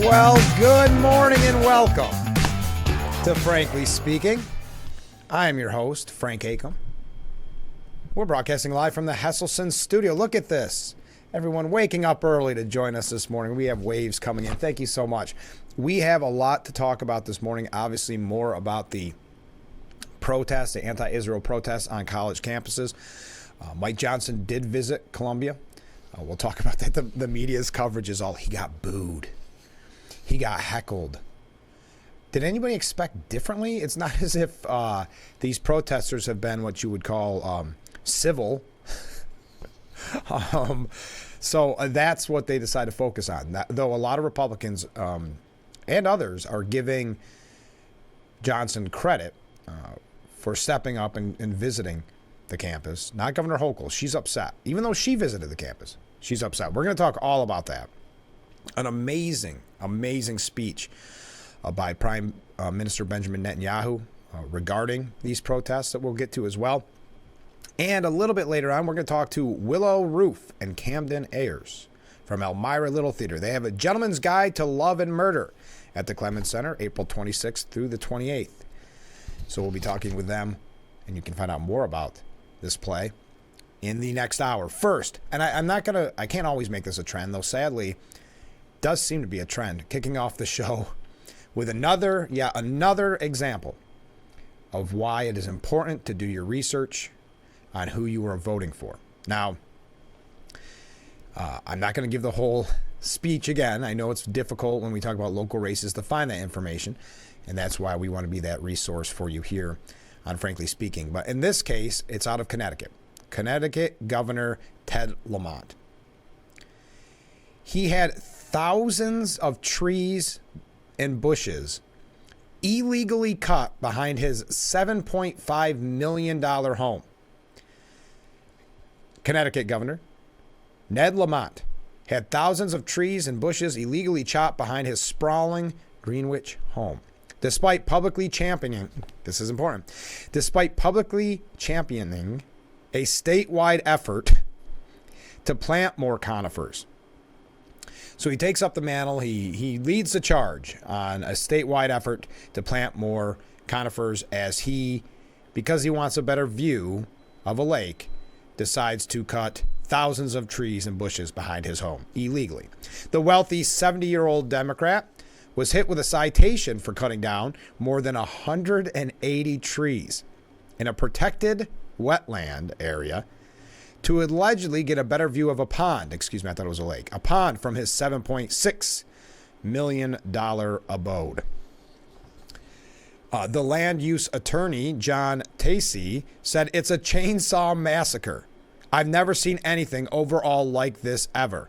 Well, good morning and welcome to Frankly Speaking. I am your host, Frank Acomb. We're broadcasting live from the Hesselson studio. Look at this. Everyone waking up early to join us this morning. We have waves coming in. Thank you so much. We have a lot to talk about this morning. Obviously, more about the protests, the anti-Israel protests on college campuses. Mike Johnson did visit Columbia. We'll talk about that. The media's coverage is all, he got booed. He got heckled. Did anybody expect differently? It's not as if these protesters have been what you would call civil. So that's what they decide to focus on. Though a lot of Republicans and others are giving Johnson credit for stepping up and visiting the campus. Not Governor Hochul. She's upset. Even though she visited the campus, she's upset. We're going to talk all about that. An amazing speech by Prime Minister Benjamin Netanyahu regarding these protests that we'll get to as well. And a little bit later on, we're going to talk to Willow Roof and Camden Ayers from Elmira Little Theater. They have a Gentleman's Guide to Love and Murder at the Clements Center, April 26th through the 28th. So we'll be talking with them, and you can find out more about this play in the next hour. First, and I can't always make this a trend, though sadly, does seem to be a trend, kicking off the show with another example of why it is important to do your research on who you are voting for. Now, I'm not going to give the whole speech again. I know it's difficult when we talk about local races to find that information, and that's why we want to be that resource for you here on Frankly Speaking. But in this case, it's out of Connecticut. Connecticut Governor Ted Lamont. He had thousands of trees and bushes illegally cut behind his $7.5 million home. Connecticut Governor Ned Lamont had thousands of trees and bushes illegally chopped behind his sprawling Greenwich home. Despite publicly championing a statewide effort to plant more conifers. So he takes up the mantle. He leads the charge on a statewide effort to plant more conifers because he wants a better view of a lake, decides to cut thousands of trees and bushes behind his home illegally. The wealthy 70-year-old Democrat was hit with a citation for cutting down more than 180 trees in a protected wetland area to allegedly get a better view of a pond. Excuse me, I thought it was a lake. A pond from his $7.6 million abode. The land use attorney, John Tacey, said it's a chainsaw massacre. I've never seen anything overall like this ever.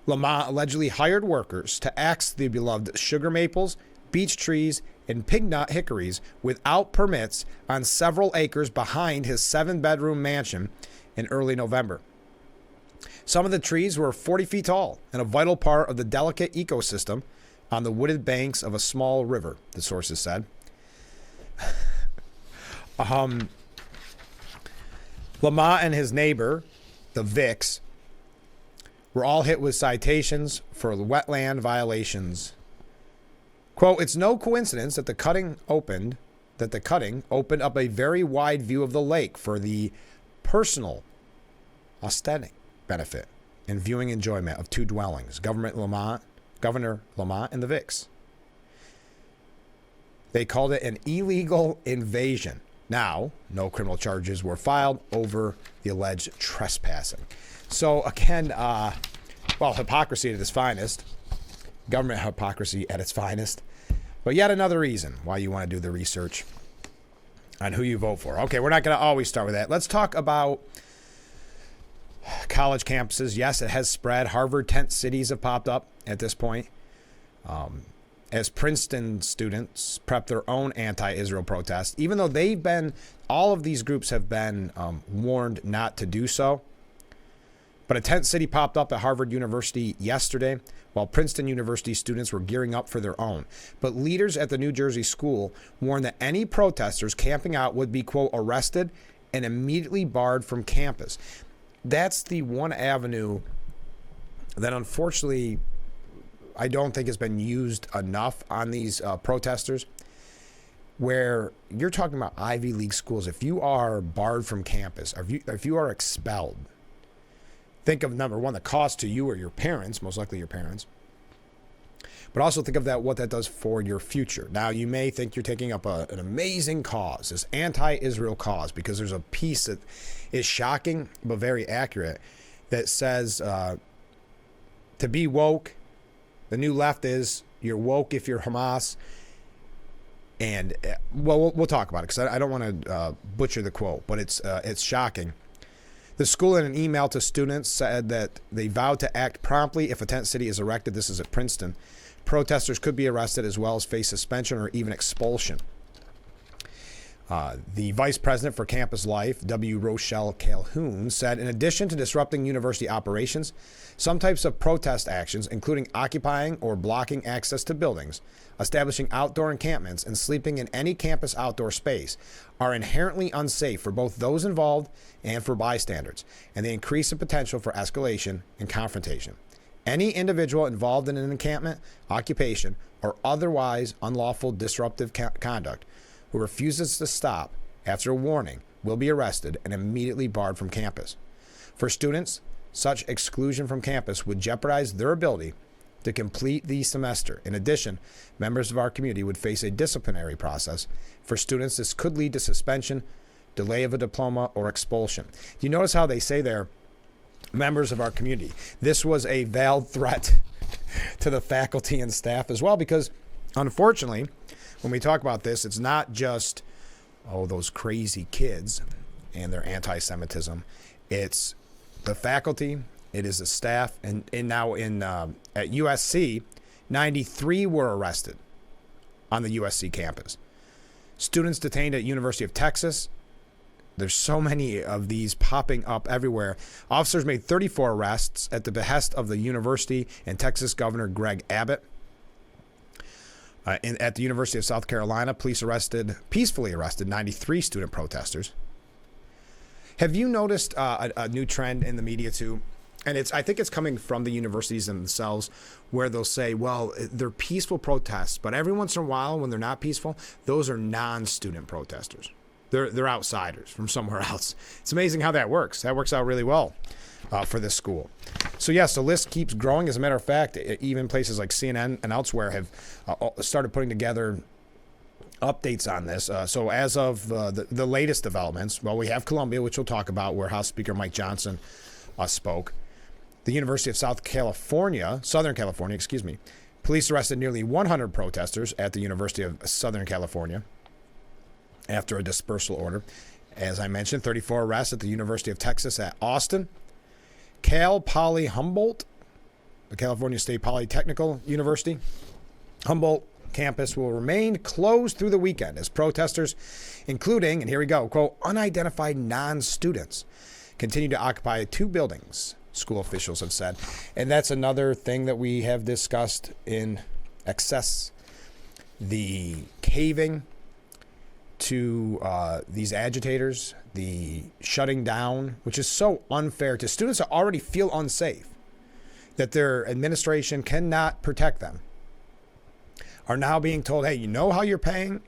Lamont allegedly hired workers to axe the beloved sugar maples, beech trees, and pignut hickories without permits on several acres behind his 7-bedroom mansion in early November. Some of the trees were 40 feet tall and a vital part of the delicate ecosystem on the wooded banks of a small river, the sources said. Lamont and his neighbor, the Vicks, were all hit with citations for wetland violations. Quote, it's no coincidence that the cutting opened up a very wide view of the lake for the personal aesthetic benefit and viewing enjoyment of two dwellings, Governor Lamont and the Vicks. They called it an illegal invasion. Now, no criminal charges were filed over the alleged trespassing. So again, hypocrisy at its finest. Government hypocrisy at its finest. But yet another reason why you want to do the research on who you vote for. Okay, we're not going to always start with that. Let's talk about college campuses. Yes, it has spread. Harvard tent cities have popped up at this point. As Princeton students prep their own anti-Israel protests, even though all of these groups have been warned not to do so. But a tent city popped up at Harvard University yesterday, while Princeton University students were gearing up for their own. But leaders at the New Jersey school warned that any protesters camping out would be, quote, arrested and immediately barred from campus. That's the one avenue that unfortunately I don't think has been used enough on these protesters, where you're talking about Ivy League schools. If you are barred from campus, or if you are expelled, think of, number one, the cost to you or your parents, most likely your parents, but also think of what that does for your future. Now, you may think you're taking up an amazing cause, this anti-Israel cause, because there's a piece that is shocking but very accurate that says to be woke, the new left is you're woke if you're Hamas. And, well, we'll talk about it because I don't want to butcher the quote, but it's shocking. The school, in an email to students, said that they vowed to act promptly if a tent city is erected. This is at Princeton. Protesters could be arrested as well as face suspension or even expulsion. The vice president for Campus Life, W. Rochelle Calhoun, said, in addition to disrupting university operations, some types of protest actions, including occupying or blocking access to buildings, establishing outdoor encampments, and sleeping in any campus outdoor space, are inherently unsafe for both those involved and for bystanders, and they increase the potential for escalation and confrontation. Any individual involved in an encampment, occupation, or otherwise unlawful disruptive conduct who refuses to stop after a warning will be arrested and immediately barred from campus. For students, such exclusion from campus would jeopardize their ability to complete the semester. In addition, members of our community would face a disciplinary process. For students, this could lead to suspension, delay of a diploma, or expulsion. Do you notice how they say there, members of our community? This was a veiled threat to the faculty and staff as well, because unfortunately, when we talk about this, it's not just, those crazy kids and their anti-Semitism. It's the faculty, it is the staff, and now at USC, 93 were arrested on the USC campus. Students detained at University of Texas. There's so many of these popping up everywhere. Officers made 34 arrests at the behest of the university and Texas Governor Greg Abbott. At the University of South Carolina, police peacefully arrested 93 student protesters. Have you noticed a new trend in the media too? And I think it's coming from the universities themselves, where they'll say, well, they're peaceful protests, but every once in a while when they're not peaceful, those are non-student protesters. They're outsiders from somewhere else. It's amazing how that works. That works out really well for this school. So yes, the list keeps growing. As a matter of fact, even places like CNN and elsewhere have started putting together updates on this. So as of the latest developments, well, we have Columbia, which we'll talk about, where House Speaker Mike Johnson spoke. The University of Southern California, police arrested nearly 100 protesters at the University of Southern California after a dispersal order. As I mentioned, 34 arrests at the University of Texas at Austin. Cal Poly Humboldt, the California State Polytechnical University, Humboldt campus will remain closed through the weekend as protesters, including, and here we go, quote, unidentified non-students, continue to occupy 2 buildings, school officials have said. And that's another thing that we have discussed in excess, the caving to these agitators, the shutting down, which is so unfair to students that already feel unsafe, that their administration cannot protect them, are now being told, hey, you know how you're paying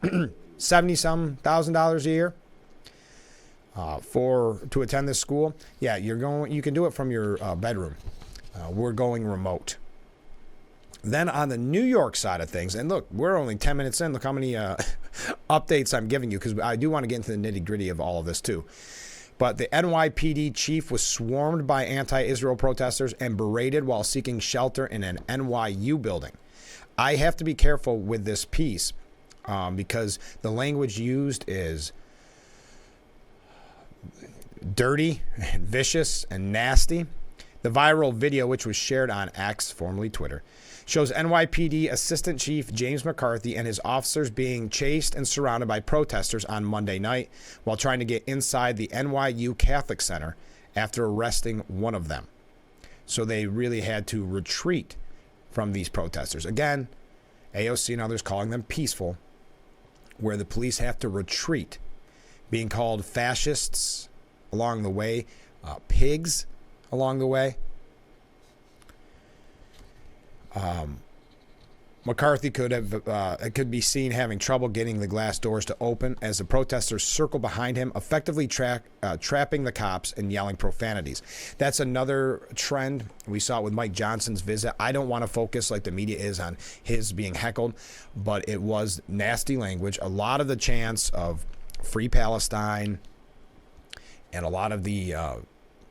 $70-some thousand a year to attend this school? Yeah, you can do it from your bedroom. We're going remote. Then on the New York side of things, and look, we're only 10 minutes in. Look how many updates I'm giving you, because I do want to get into the nitty-gritty of all of this too. But the NYPD chief was swarmed by anti-Israel protesters and berated while seeking shelter in an NYU building. I have to be careful with this piece because the language used is dirty, and vicious, and nasty. The viral video, which was shared on X, formerly Twitter, shows NYPD Assistant Chief James McCarthy and his officers being chased and surrounded by protesters on Monday night while trying to get inside the NYU Catholic Center after arresting one of them. So they really had to retreat from these protesters. Again, AOC and others calling them peaceful, where the police have to retreat, being called fascists along the way, pigs along the way. McCarthy could be seen having trouble getting the glass doors to open as the protesters circle behind him, effectively trapping the cops and yelling profanities. That's another trend. We saw it with Mike Johnson's visit. I don't want to focus like the media is on his being heckled, but it was nasty language. A lot of the chants of Free Palestine and a lot of the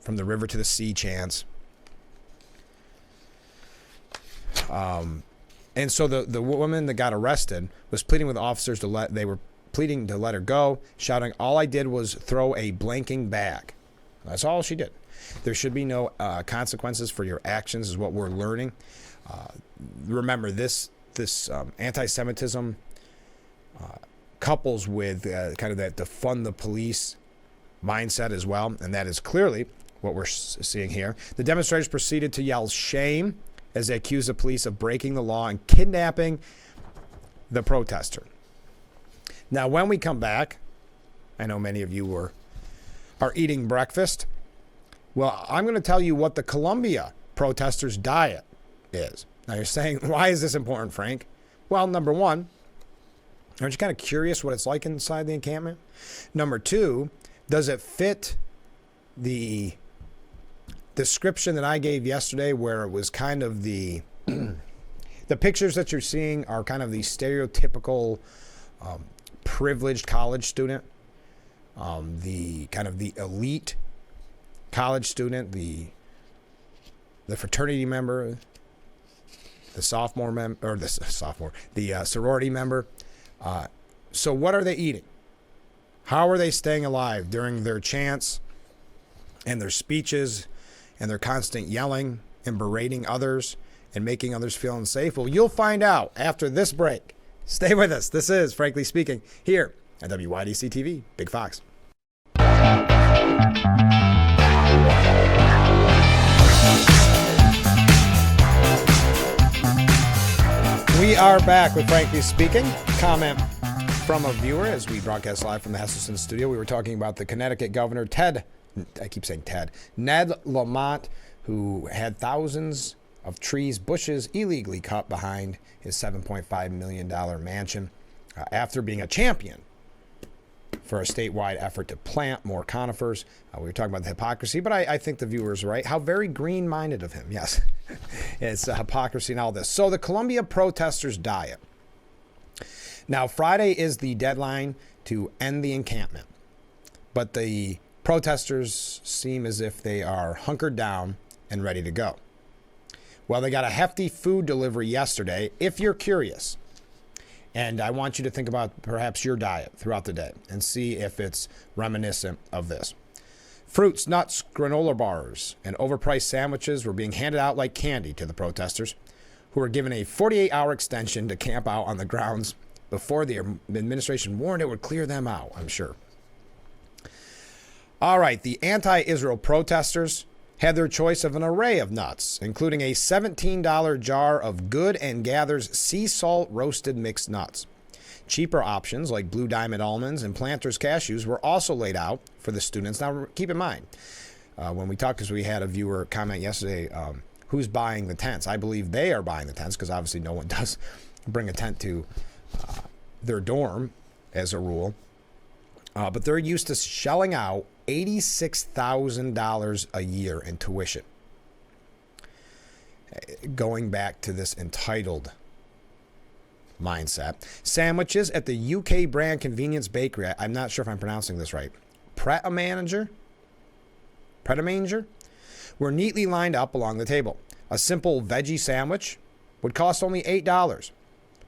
from the river to the sea chants. And so the woman that got arrested was pleading with officers they were pleading to let her go, shouting, "All I did was throw a blanking bag." That's all she did. There should be no consequences for your actions, is what we're learning. Remember, this anti-Semitism couples with kind of that defund the police mindset as well, and that is clearly what we're seeing here. The demonstrators proceeded to yell shame as they accused the police of breaking the law and kidnapping the protester. Now, when we come back, I know many of you are eating breakfast. Well, I'm going to tell you what the Columbia protesters' diet is. Now, you're saying, why is this important, Frank? Well, number one, aren't you kind of curious what it's like inside the encampment? Number two, does it fit the description that I gave yesterday, where it was kind of the pictures that you're seeing are kind of the stereotypical privileged college student, the kind of the elite college student, the fraternity member, the sorority member. So what are they eating? How are they staying alive during their chants and their speeches and their constant yelling and berating others and making others feel unsafe? Well, you'll find out after this break. Stay with us. This is Frankly Speaking here at WYDC TV, Big Fox. We are back with Frankly Speaking. Comment from a viewer as we broadcast live from the Hesselson studio. We were talking about the Connecticut governor, Ned Lamont, who had thousands of trees, bushes illegally cut behind his $7.5 million mansion after being a champion for a statewide effort to plant more conifers. We were talking about the hypocrisy, but I think the viewer's right. How very green-minded of him. Yes, it's hypocrisy and all this. So the Columbia protesters' diet. Now, Friday is the deadline to end the encampment, but the protesters seem as if they are hunkered down and ready to go. Well, they got a hefty food delivery yesterday, if you're curious. And I want you to think about perhaps your diet throughout the day and see if it's reminiscent of this. Fruits, nuts, granola bars, and overpriced sandwiches were being handed out like candy to the protesters, who were given a 48-hour extension to camp out on the grounds before the administration warned it would clear them out, I'm sure. All right, the anti-Israel protesters had their choice of an array of nuts, including a $17 jar of Good and Gather's sea salt roasted mixed nuts. Cheaper options like Blue Diamond almonds and Planters cashews were also laid out for the students. Now, keep in mind, when we talked, because we had a viewer comment yesterday, who's buying the tents? I believe they are buying the tents, because obviously no one does bring a tent to their dorm as a rule. But they're used to shelling out $86,000 a year in tuition. Going back to this entitled mindset. Sandwiches at the UK brand convenience bakery, I'm not sure if I'm pronouncing this right, Pret-a-Manger, were neatly lined up along the table. A simple veggie sandwich would cost only $8,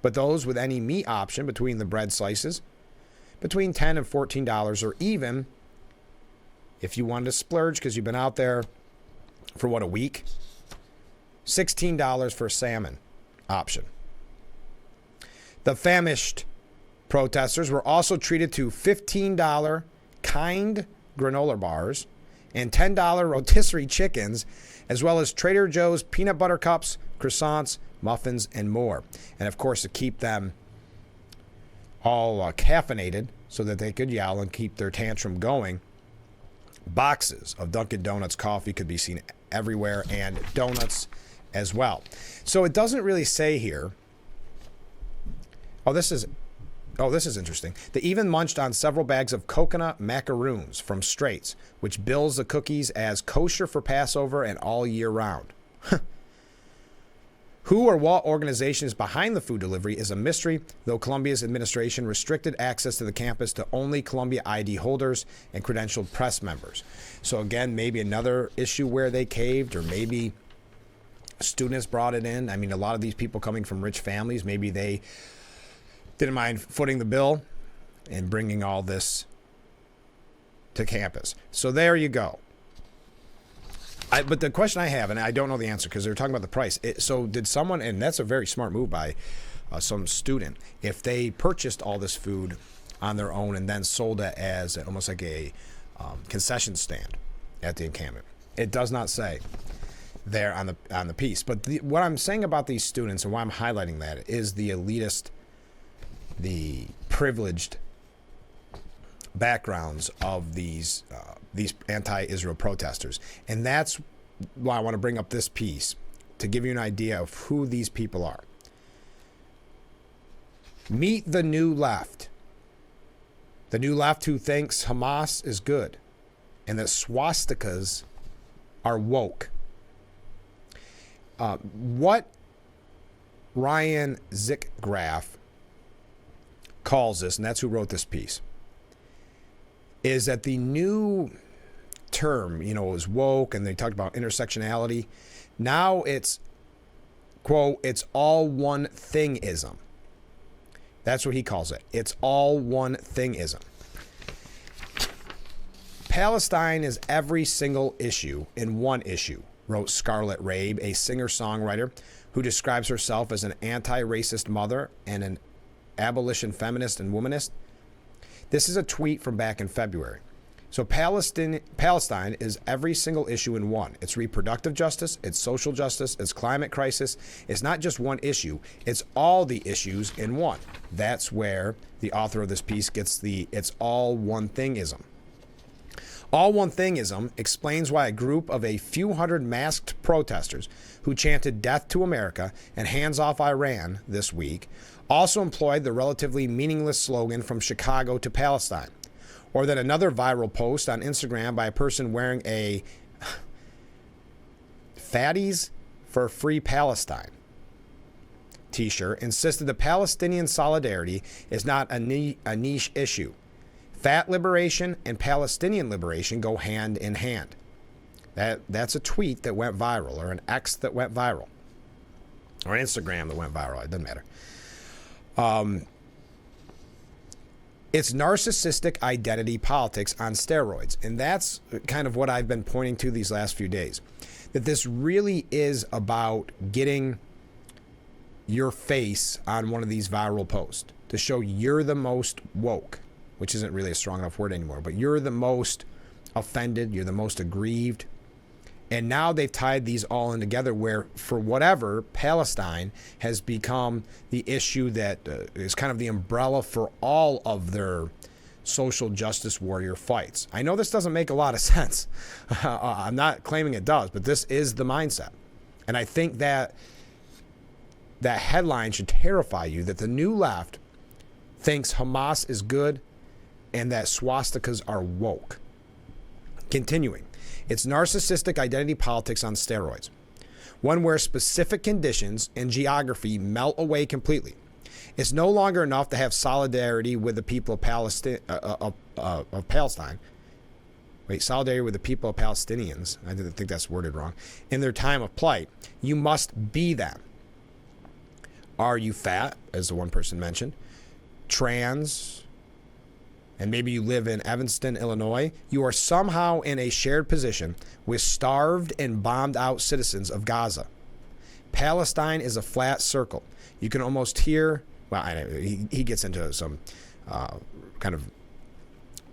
but those with any meat option between the bread slices, between $10 and $14, or even, if you wanted to splurge because you've been out there for a week, $16 for a salmon option. The famished protesters were also treated to $15 Kind granola bars and $10 rotisserie chickens, as well as Trader Joe's peanut butter cups, croissants, muffins, and more. And of course, to keep them all caffeinated so that they could yell and keep their tantrum going, boxes of Dunkin' Donuts coffee could be seen everywhere, and donuts as well. So it doesn't really say here this is interesting. They even munched on several bags of coconut macaroons from Straits, which bills the cookies as kosher for Passover and all year round. Who or what organization is behind the food delivery is a mystery, though Columbia's administration restricted access to the campus to only Columbia ID holders and credentialed press members. So again, maybe another issue where they caved, or maybe students brought it in. I mean, a lot of these people coming from rich families, maybe they didn't mind footing the bill and bringing all this to campus. So there you go. But the question I have, and I don't know the answer because they're talking about the price. So did someone, and that's a very smart move by some student, if they purchased all this food on their own and then sold it as almost like a concession stand at the encampment. It does not say there on the piece. But what I'm saying about these students and why I'm highlighting that is the elitist, the privileged backgrounds of these anti-Israel protesters. And that's why I want to bring up this piece, to give you an idea of who these people are. Meet the new left. The new left who thinks Hamas is good and that swastikas are woke. What Ryan Zickgraf calls this, and that's who wrote this piece, is that the new term, is woke, and they talked about intersectionality. Now it's, quote, it's all one thingism. That's what he calls it. It's all one thingism. Palestine is every single issue in one issue, wrote Scarlett Rabe, a singer-songwriter who describes herself as an anti-racist mother and an abolition feminist and womanist. This is a tweet from back in February. So Palestine is every single issue in one. It's reproductive justice, it's social justice, it's climate crisis. It's not just one issue, it's all the issues in one. That's where the author of this piece gets the it's all one thingism. All one thingism explains why a group of a few hundred masked protesters who chanted death to America and hands off Iran this week also employed the relatively meaningless slogan from Chicago to Palestine. Or that another viral post on Instagram by a person wearing a Fatties for Free Palestine t-shirt insisted that Palestinian solidarity is not a niche issue. Fat liberation and Palestinian liberation go hand in hand. That's a tweet that went viral, or an X that went viral, or an Instagram that went viral. It doesn't matter. It's narcissistic identity politics on steroids. And that's kind of what I've been pointing to these last few days. That this really is about getting your face on one of these viral posts to show you're the most woke, which isn't really a strong enough word anymore, but you're the most offended, you're the most aggrieved. And now they've tied these all in together where, for whatever, Palestine has become the issue that is kind of the umbrella for all of their social justice warrior fights. I know this doesn't make a lot of sense. I'm not claiming it does, but this is the mindset. And I think that that headline should terrify you, that the new left thinks Hamas is good and that swastikas are woke. Continuing. It's narcissistic identity politics on steroids, one where specific conditions and geography melt away completely. It's no longer enough to have solidarity with the people of Palestine. Wait, solidarity with the people of Palestinians. I didn't think that's worded wrong. In their time of plight, you must be them. Are you fat, as the one person mentioned? Trans? And maybe you live in Evanston, Illinois, you are somehow in a shared position with starved and bombed out citizens of Gaza. Palestine is a flat circle. You can almost hear, well, he gets into some kind of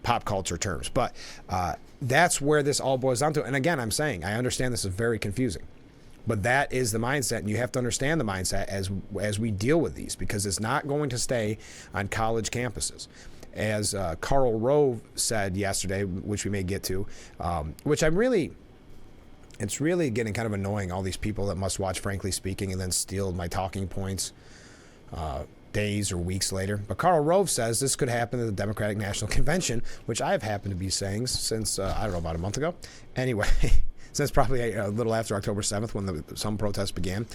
pop culture terms, but that's where this all boils down to. And again, I'm saying, I understand this is very confusing, but that is the mindset, and you have to understand the mindset as we deal with these, because it's not going to stay on college campuses. As Karl Rove said yesterday, which we may get to, which it's really getting kind of annoying, all these people that must watch Frankly Speaking and then steal my talking points days or weeks later. But Karl Rove says this could happen at the Democratic National Convention, which I've happened to be saying since, I don't know, about a month ago. Anyway, since probably a little after October 7th when some protests began.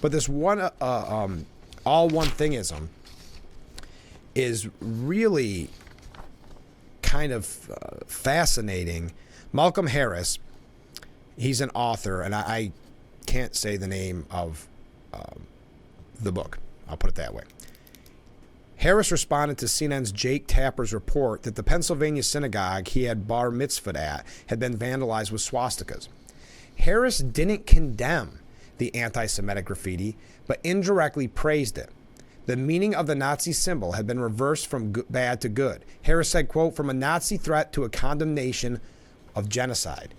But this one, all one thingism is really kind of fascinating. Malcolm Harris, he's an author, and I can't say the name of the book. I'll put it that way. Harris responded to CNN's Jake Tapper's report that the Pennsylvania synagogue he had bar mitzvahed at had been vandalized with swastikas. Harris didn't condemn the anti-Semitic graffiti, but indirectly praised it. The meaning of the Nazi symbol had been reversed from bad to good. Harris said, quote, from a Nazi threat to a condemnation of genocide.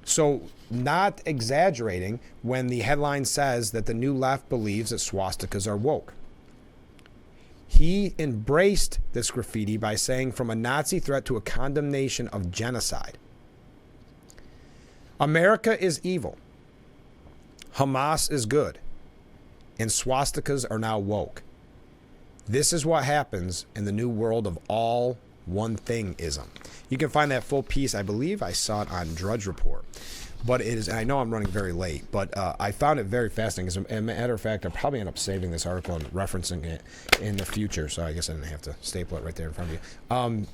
So, not exaggerating when the headline says that the new left believes that swastikas are woke. He embraced this graffiti by saying from a Nazi threat to a condemnation of genocide. America is evil. Hamas is good. And swastikas are now woke. This is what happens in the new world of all one thingism. You can find that full piece. I believe I saw it on Drudge Report. But it is, and I know I'm running very late, but I found it very fascinating. As a matter of fact, I'll probably end up saving this article and referencing it in the future. So I guess I didn't have to staple it right there in front of you.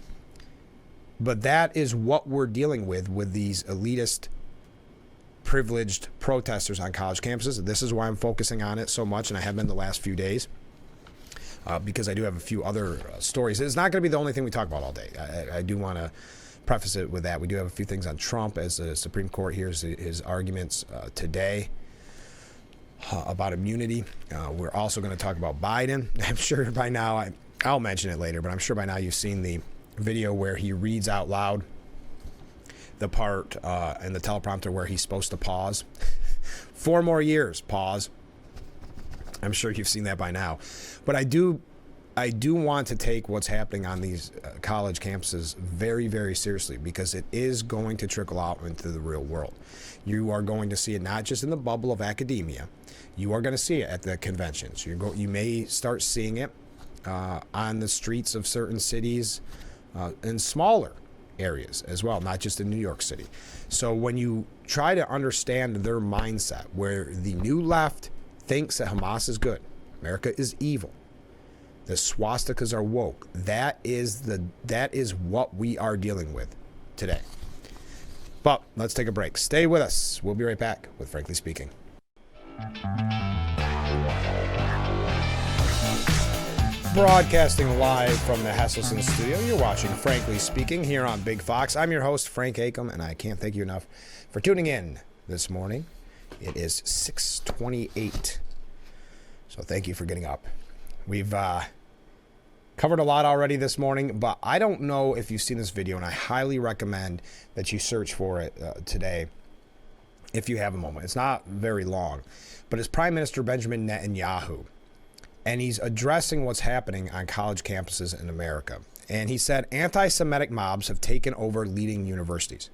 But that is what we're dealing with these elitist, privileged protesters on college campuses. This is why I'm focusing on it so much, and I have been the last few days. Because I do have a few other stories. It's not going to be the only thing we talk about all day. I do want to preface it with that. We do have a few things on Trump as the Supreme Court hears his arguments today about immunity. We're also going to talk about Biden. I'm sure by now, I'll mention it later, but I'm sure by now you've seen the video where he reads out loud the part in the teleprompter where he's supposed to pause. 4 more years, pause. I'm sure you've seen that by now. But I do want to take what's happening on these college campuses very, very seriously, because it is going to trickle out into the real world. You are going to see it not just in the bubble of academia. You are going to see it at the conventions. You may start seeing it on the streets of certain cities in smaller areas as well, not just in New York City. So when you try to understand their mindset, where the new left thinks that Hamas is good, America is evil, the swastikas are woke, that is what we are dealing with today. But let's take a break. Stay with us. We'll be right back with Frankly Speaking. Broadcasting live from the Hesselson studio, you're watching Frankly Speaking here on Big Fox. I'm your host, Frank Acomb, and I can't thank you enough for tuning in this morning. It is 6:28, so thank you for getting up. We've covered a lot already this morning, but I don't know if you've seen this video, and I highly recommend that you search for it today if you have a moment. It's not very long, but it's Prime Minister Benjamin Netanyahu, and he's addressing what's happening on college campuses in America. And he said anti-Semitic mobs have taken over leading universities.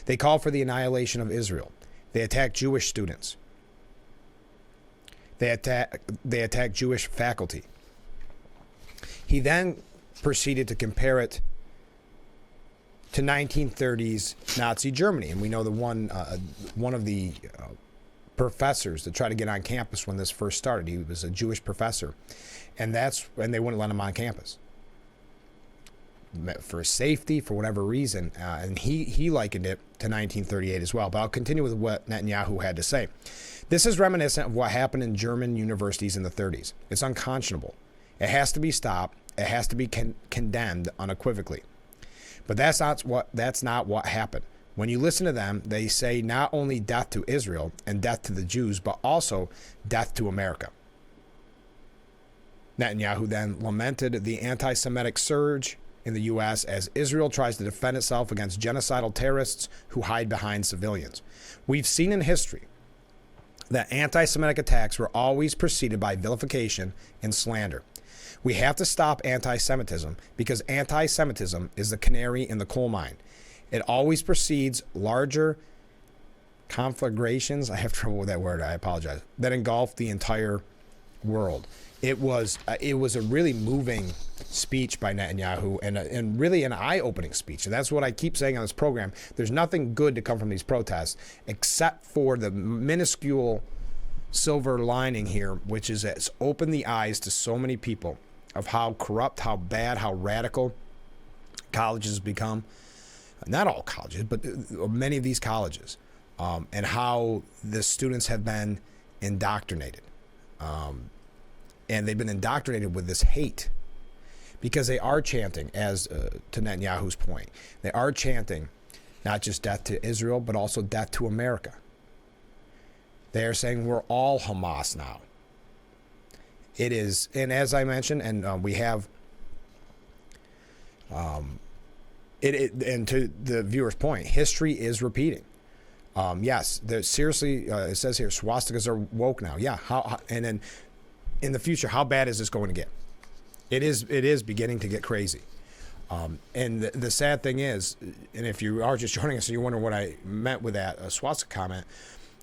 They call for the annihilation of Israel. They attack Jewish students. They attack Jewish faculty. He then proceeded to compare it to 1930s Nazi Germany, and we know the one of the professors that tried to get on campus when this first started. He was a Jewish professor, and they wouldn't let him on campus for safety, for whatever reason, and he likened it to 1938 as well. But I'll continue with what Netanyahu had to say. This is reminiscent of what happened in German universities in the 30s. It's unconscionable. It has to be stopped. It has to be condemned unequivocally. But that's not what happened. When you listen to them, they say not only death to Israel and death to the Jews, but also death to America. Netanyahu then lamented the anti-Semitic surge in the U.S. as Israel tries to defend itself against genocidal terrorists who hide behind civilians. We've seen in history that anti-Semitic attacks were always preceded by vilification and slander. We have to stop anti-Semitism because anti-Semitism is the canary in the coal mine. It always precedes larger conflagrations, I have trouble with that word, I apologize, that engulf the entire world. It was a really moving speech by Netanyahu, and really an eye-opening speech. And that's what I keep saying on this program. There's nothing good to come from these protests except for the minuscule silver lining here, which is it's opened the eyes to so many people of how corrupt, how bad, how radical colleges become. Not all colleges, but many of these colleges, and how the students have been indoctrinated. And they've been indoctrinated with this hate because they are chanting, as to Netanyahu's point, they are chanting not just death to Israel, but also death to America. They are saying we're all Hamas now. It is, and as I mentioned, and we have, and to the viewer's point, history is repeating. Yes, seriously, it says here, swastikas are woke now. Yeah, and then in the future, how bad is this going to get? It is beginning to get crazy. And the sad thing is, and if you are just joining us and you're wondering what I meant with that swastika comment,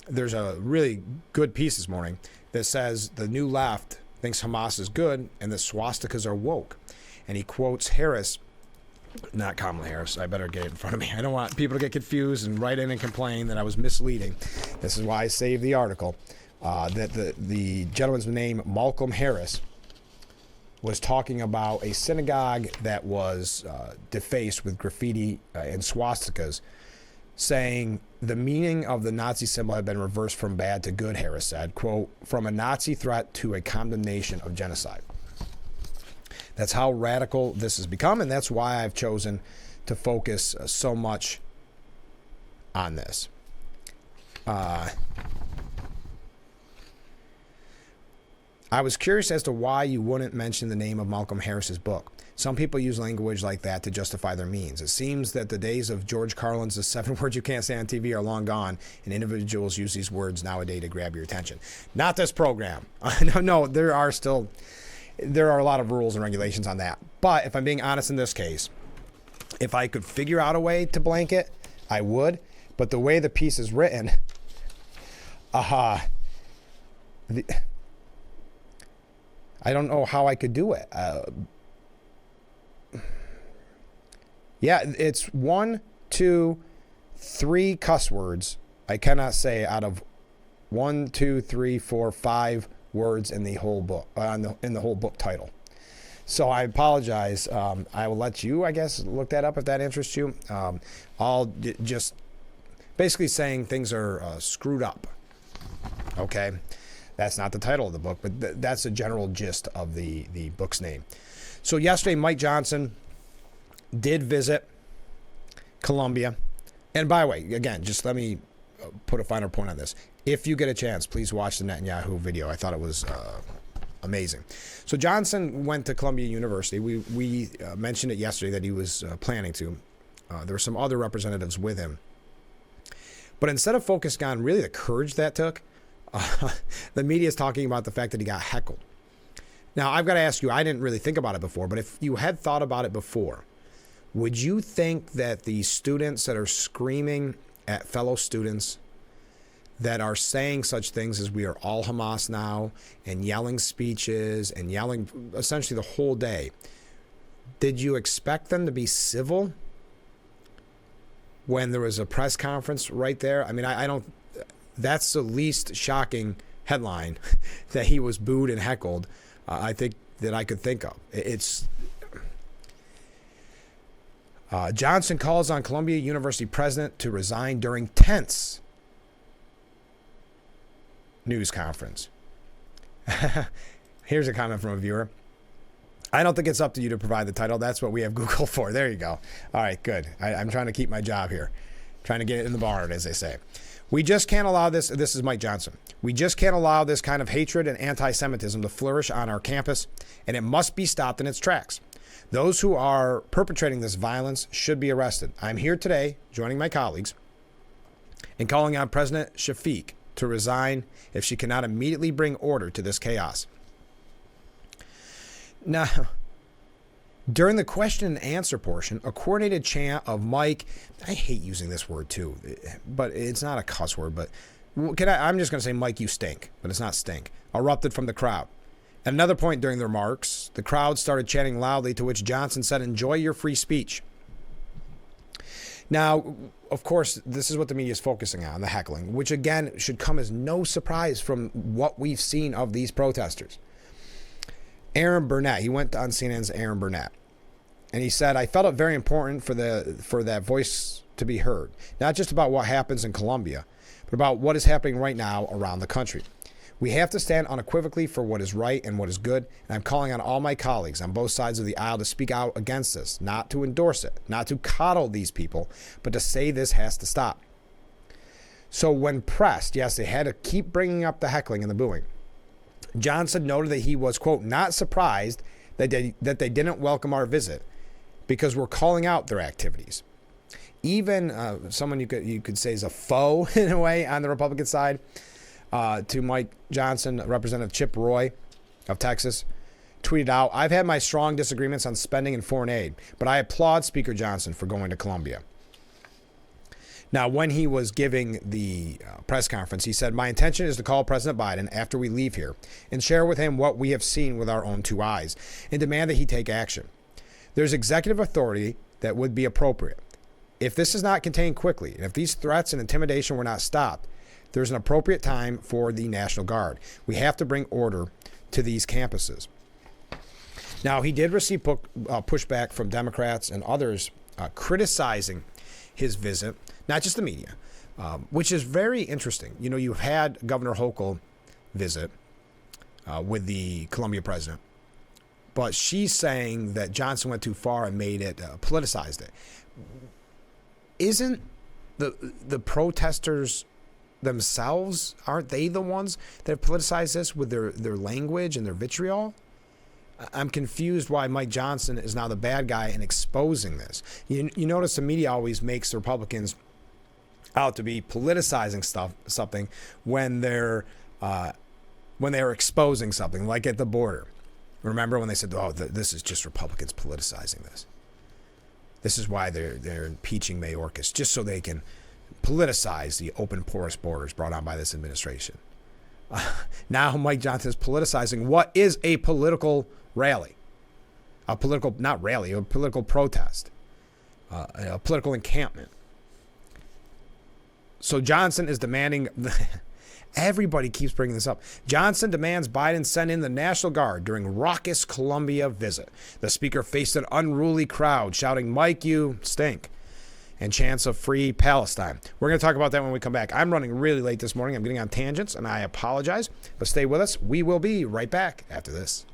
there's a really good piece this morning that says the new left thinks Hamas is good and the swastikas are woke. And he quotes Harris, not Kamala Harris. I better get it in front of me. I don't want people to get confused and write in and complain that I was misleading. This is why I saved the article. That the gentleman's name, Malcolm Harris, was talking about a synagogue that was defaced with graffiti and swastikas, saying the meaning of the Nazi symbol had been reversed from bad to good, Harris said, quote, from a Nazi threat to a condemnation of genocide. That's how radical this has become, and that's why I've chosen to focus so much on this. I was curious as to why you wouldn't mention the name of Malcolm Harris's book. Some people use language like that to justify their means. It seems that the days of George Carlin's The 7 Words You Can't Say on TV are long gone, and individuals use these words nowadays to grab your attention. Not this program. No, there are a lot of rules and regulations on that. But if I'm being honest in this case, if I could figure out a way to blanket, I would. But the way the piece is written, I don't know how I could do it. Yeah, it's 1, 2, 3 cuss words I cannot say out of 1, 2, 3, 4, 5 words in the whole book, in the whole book title. So I apologize. I will let you, I guess, look that up if that interests you. I'll just basically saying things are screwed up. Okay, that's not the title of the book, but that's the general gist of the book's name. So yesterday, Mike Johnson did visit Colombia. And by the way, again, just let me put a finer point on this. If you get a chance, please watch the Netanyahu video. I thought it was amazing. So Johnson went to Columbia University. We mentioned it yesterday that he was planning to. There were some other representatives with him. But instead of focusing on really the courage that took, the media is talking about the fact that he got heckled. Now, I've got to ask you, I didn't really think about it before, but if you had thought about it before, would you think that the students that are screaming at fellow students that are saying such things as we are all Hamas now and yelling speeches and yelling essentially the whole day, did you expect them to be civil when there was a press conference right there? I mean, I don't, that's the least shocking headline that he was booed and heckled, I think, that I could think of. It's Johnson calls on Columbia University president to resign during tense news conference. Here's a comment from a viewer. I don't think it's up to you to provide the title. That's what we have Google for. There you go. All right, good. I'm trying to keep my job here. Trying to get it in the barn, as they say. We just can't allow this. This is Mike Johnson. We just can't allow this kind of hatred and anti-Semitism to flourish on our campus, and it must be stopped in its tracks. Those who are perpetrating this violence should be arrested. I'm here today, joining my colleagues, and calling on President Shafiq to resign if she cannot immediately bring order to this chaos. Now, during the question and answer portion, a coordinated chant of Mike, I hate using this word too, but it's not a cuss word, but I'm just going to say, Mike, you stink, but it's not stink, erupted from the crowd. At another point during the remarks, the crowd started chanting loudly, to which Johnson said, "Enjoy your free speech." Now, of course, this is what the media is focusing on, the heckling, which again should come as no surprise from what we've seen of these protesters. Aaron Burnett, he went on CNN's Aaron Burnett, and he said, "I felt it very important for that voice to be heard, not just about what happens in Colombia, but about what is happening right now around the country. We have to stand unequivocally for what is right and what is good, and I'm calling on all my colleagues on both sides of the aisle to speak out against this, not to endorse it, not to coddle these people, but to say this has to stop." So when pressed, yes, they had to keep bringing up the heckling and the booing. Johnson noted that he was, quote, "not surprised that they didn't welcome our visit because we're calling out their activities." Even someone you could say is a foe in a way on the Republican side, to Mike Johnson, Representative Chip Roy of Texas, tweeted out, "I've had my strong disagreements on spending and foreign aid, but I applaud Speaker Johnson for going to Colombia." Now, when he was giving the press conference, he said, "My intention is to call President Biden after we leave here and share with him what we have seen with our own two eyes and demand that he take action. There's executive authority that would be appropriate. If this is not contained quickly, and if these threats and intimidation were not stopped, there's an appropriate time for the National Guard. We have to bring order to these campuses." Now, he did receive pushback from Democrats and others criticizing his visit, not just the media, which is very interesting. You know, you've had Governor Hochul visit with the Colombia president, but she's saying that Johnson went too far and made it, politicized it. Isn't the protesters themselves, aren't they the ones that have politicized this with their language and their vitriol? I'm confused why Mike Johnson is now the bad guy in exposing this. You notice the media always makes the Republicans out to be politicizing something when they're exposing something, like at the border. Remember when they said, "Oh, this is just Republicans politicizing this. This is why they're impeaching Mayorkas, just so they can politicize the open, porous borders brought on by this administration." Now Mike Johnson is politicizing what is a political rally, a political protest, a political encampment. So Johnson is demanding, everybody keeps bringing this up. Johnson demands Biden send in the National Guard during raucous Colombia visit. The speaker faced an unruly crowd shouting, "Mike, you stink," and chants of free Palestine. We're going to talk about that when we come back. I'm running really late this morning. I'm getting on tangents, and I apologize, but stay with us. We will be right back after this.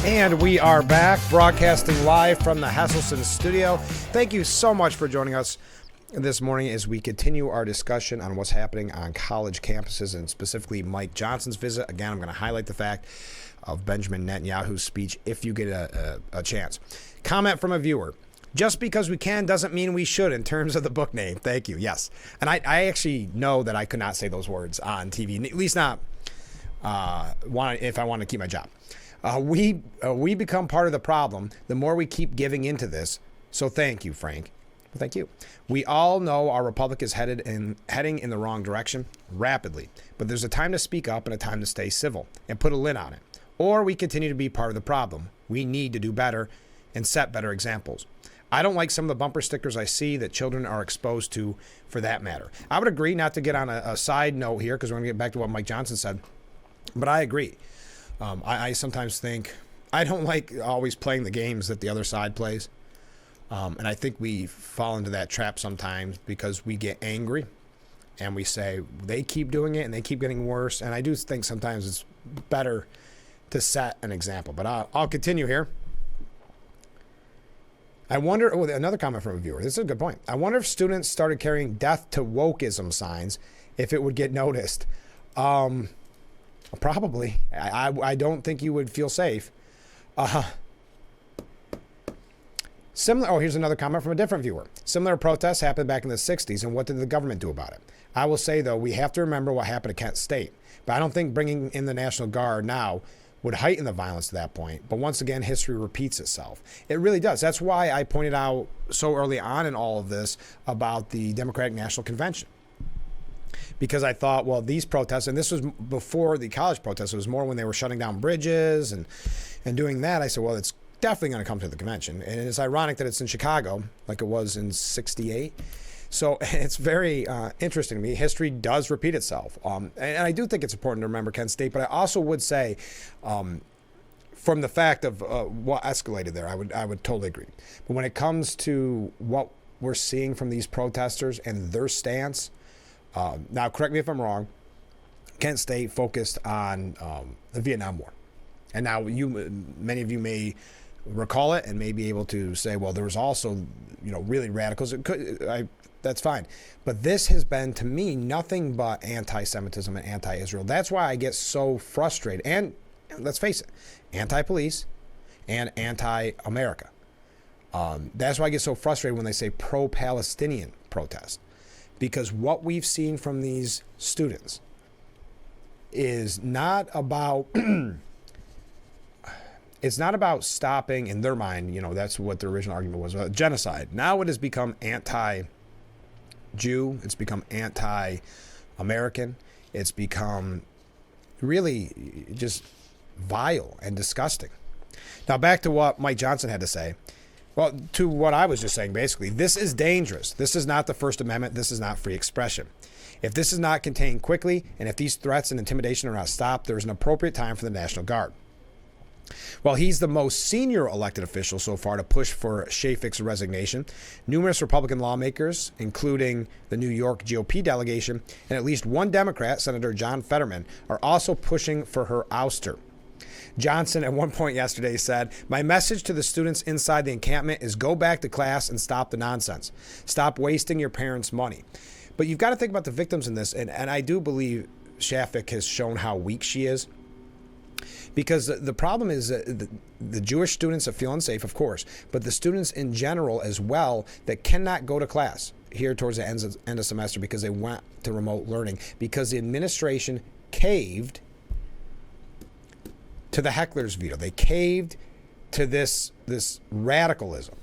And we are back, broadcasting live from the Hesselson studio. Thank you so much for joining us this morning as we continue our discussion on what's happening on college campuses, and specifically Mike Johnson's visit. Again, I'm going to highlight the fact of Benjamin Netanyahu's speech if you get a chance. Comment from a viewer: "Just because we can doesn't mean we should," in terms of the book name. Thank you. Yes. And I actually know that I could not say those words on TV, at least not if I want to keep my job. We become part of the problem the more we keep giving into this. So thank you, Frank. Well, thank you. We all know our republic is heading in the wrong direction rapidly, but there's a time to speak up and a time to stay civil and put a lid on it. Or we continue to be part of the problem. We need to do better and set better examples. I don't like some of the bumper stickers I see that children are exposed to, for that matter. I would agree, not to get on a side note here, because we're going to get back to what Mike Johnson said, but I agree. I sometimes think I don't like always playing the games that the other side plays. And I think we fall into that trap sometimes because we get angry and we say they keep doing it and they keep getting worse. And I do think sometimes it's better to set an example. But I'll continue here. I wonder, another comment from a viewer. This is a good point. I wonder if students started carrying "death to wokeism" signs, if it would get noticed. Probably. I don't think you would feel safe. Here's another comment from a different viewer. Similar protests happened back in the 60s, and what did the government do about it? I will say, though, we have to remember what happened at Kent State. But I don't think bringing in the National Guard now would heighten the violence to that point. But once again, history repeats itself. It really does. That's why I pointed out so early on in all of this about the Democratic National Convention. Because I thought, well, these protests, and this was before the college protests, it was more when they were shutting down bridges and doing that. I said, well, it's definitely going to come to the convention. And it's ironic that it's in Chicago, like it was in '68. So it's very interesting to me. History does repeat itself. And I do think it's important to remember Kent State, but I also would say from the fact of what escalated there, I would totally agree. But when it comes to what we're seeing from these protesters and their stance, now correct me if I'm wrong, Kent State focused on the Vietnam War. And now many of you may recall it and may be able to say, well, there was also, really radicals. That's fine. But this has been, to me, nothing but anti-Semitism and anti-Israel. That's why I get so frustrated. And let's face it, anti-police and anti-America. That's why I get so frustrated when they say pro-Palestinian protest. Because what we've seen from these students is not about... It's not about stopping, in their mind, that's what the original argument was, genocide. Now it has become anti-Jew. It's become anti-American. It's become really just vile and disgusting. Now back to what Mike Johnson had to say. Well, to what I was just saying, basically, this is dangerous. This is not the First Amendment. This is not free expression. If this is not contained quickly, and if these threats and intimidation are not stopped, there is an appropriate time for the National Guard. While he's the most senior elected official so far to push for Shafiq's resignation, numerous Republican lawmakers, including the New York GOP delegation, and at least one Democrat, Senator John Fetterman, are also pushing for her ouster. Johnson at one point yesterday said, "My message to the students inside the encampment is go back to class and stop the nonsense. Stop wasting your parents' money." But you've got to think about the victims in this, and I do believe Shafiq has shown how weak she is. Because the problem is the Jewish students that feel unsafe, of course, but the students in general as well that cannot go to class here towards the end of semester because they went to remote learning, because the administration caved to the heckler's veto. They caved to this radicalism.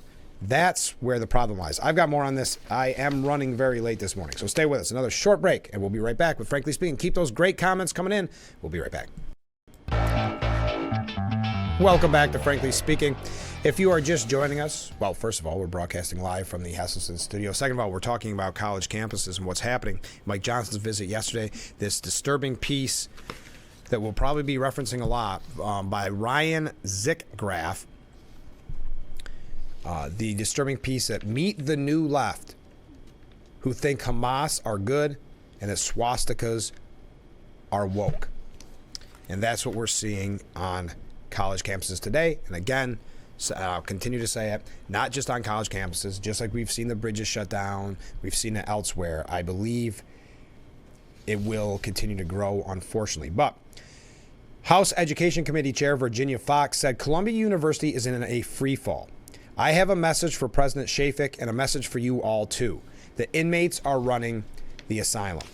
That's where the problem lies. I've got more on this. I am running very late this morning, so stay with us. Another short break, and we'll be right back with Frankly Speaking. Keep those great comments coming in. We'll be right back. Welcome back to Frankly Speaking. If you are just joining us, well, first of all, we're broadcasting live from the Hesselson studio. Second of all, we're talking about college campuses and what's happening. Mike Johnson's visit yesterday, this disturbing piece that we'll probably be referencing a lot by Ryan Zickgraf, the disturbing piece that Meet the New Left, who think Hamas are good and that swastikas are woke. And that's what we're seeing on college campuses today. And again, I'll continue to say it, not just on college campuses, just like we've seen the bridges shut down, we've seen it elsewhere. I believe it will continue to grow, unfortunately. But House Education Committee Chair Virginia Fox said Columbia University is in a free fall. I have a message for President Shafiq and a message for you all too. The inmates are running the asylum.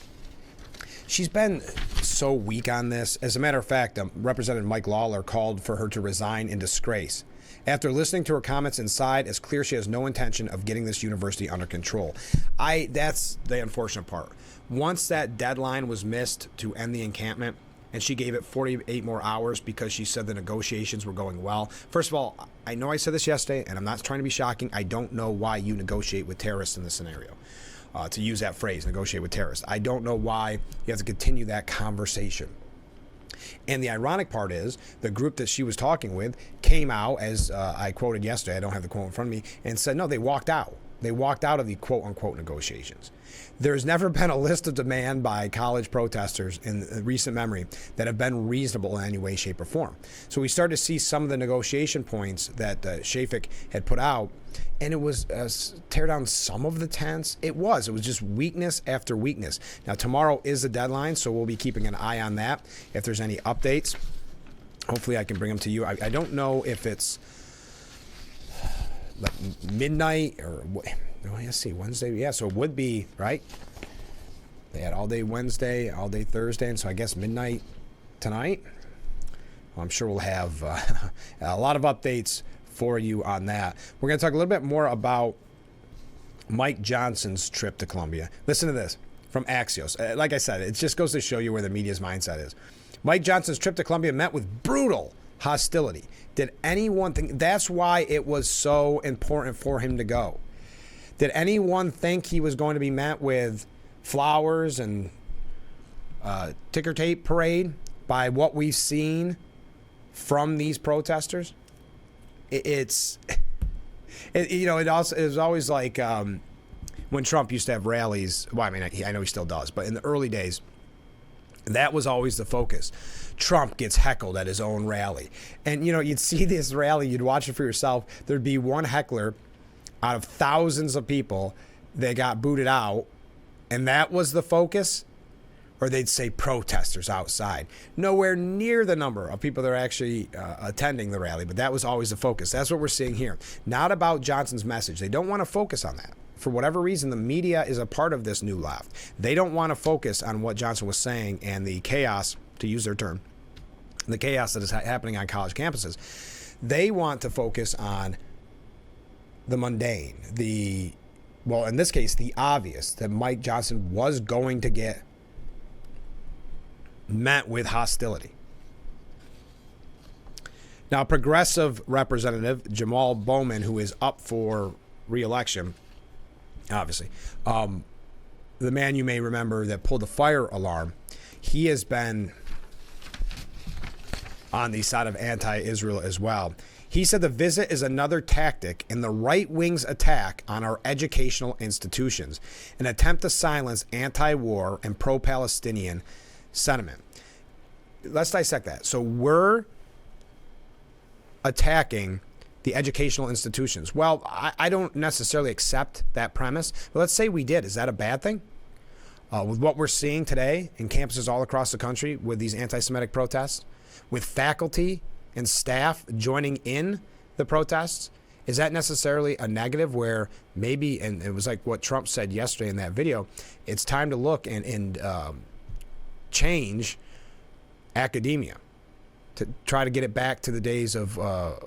She's been so weak on this. As a matter of fact, Representative Mike Lawler called for her to resign in disgrace. After listening to her comments inside, it's clear she has no intention of getting this university under control. That's the unfortunate part. Once that deadline was missed to end the encampment, and she gave it 48 more hours because she said the negotiations were going well. First of all, I know I said this yesterday, and I'm not trying to be shocking. I don't know why you negotiate with terrorists in this scenario. To use that phrase, negotiate with terrorists. I don't know why you have to continue that conversation. And the ironic part is the group that she was talking with came out, as I quoted yesterday, I don't have the quote in front of me, and said, no, they walked out. They walked out of the quote-unquote negotiations. There's never been a list of demand by college protesters in recent memory that have been reasonable in any way, shape, or form. So we started to see some of the negotiation points that Shafiq had put out, and it was tear down some of the tents. It was just weakness after weakness. Now, tomorrow is the deadline, so we'll be keeping an eye on that. If there's any updates, hopefully I can bring them to you. I don't know if it's like midnight or what. Oh, let's see, Wednesday. Yeah, so it would be, right? They had all day Wednesday, all day Thursday, and so I guess midnight tonight. I'm sure we'll have a lot of updates for you on that. We're going to talk a little bit more about Mike Johnson's trip to Colombia. Listen to this from Axios. Like I said, it just goes to show you where the media's mindset is. Mike Johnson's trip to Colombia met with brutal hostility. Did anyone think that's why it was so important for him to go? Did anyone think he was going to be met with flowers and ticker tape parade by what we've seen from these protesters? It was always like when Trump used to have rallies. Well, I mean, I know he still does, but in the early days, that was always the focus. Trump gets heckled at his own rally. And, you'd see this rally, you'd watch it for yourself. There'd be one heckler out of thousands of people that got booted out, and that was the focus. Or they'd say protesters outside. Nowhere near the number of people that are actually attending the rally, but that was always the focus. That's what we're seeing here. Not about Johnson's message. They don't want to focus on that. For whatever reason, the media is a part of this new left. They don't want to focus on what Johnson was saying and the chaos, to use their term, the chaos that is happening on college campuses. They want to focus on the mundane, in this case, the obvious, that Mike Johnson was going to get met with hostility. Now, progressive representative Jamal Bowman, who is up for re-election, obviously, the man you may remember that pulled the fire alarm, he has been on the side of anti-Israel as well. He said the visit is another tactic in the right wing's attack on our educational institutions, an attempt to silence anti-war and pro-Palestinian sentiment. Let's dissect that. So we're attacking the educational institutions. Well, I don't necessarily accept that premise, but let's say we did. Is that a bad thing? With what we're seeing today in campuses all across the country with these anti-Semitic protests, with faculty and staff joining in the protests, is that necessarily a negative where maybe, and it was like what Trump said yesterday in that video, it's time to look and change academia to try to get it back to the days of a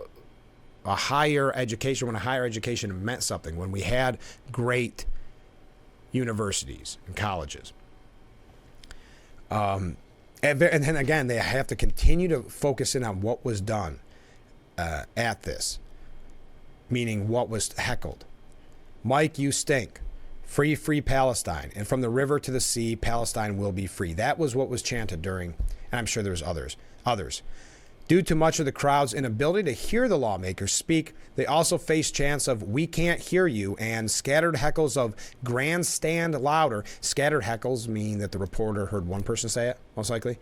higher education, when a higher education meant something, when we had great universities and colleges. And then again, they have to continue to focus in on what was done at this, meaning what was heckled. Mike, you stink. Free, free Palestine. And from the river to the sea, Palestine will be free. That was what was chanted during, and I'm sure there was others. Due to much of the crowd's inability to hear the lawmakers speak, they also face chants of "we can't hear you" and scattered heckles of "grandstand louder." Scattered heckles mean that the reporter heard one person say it, most likely,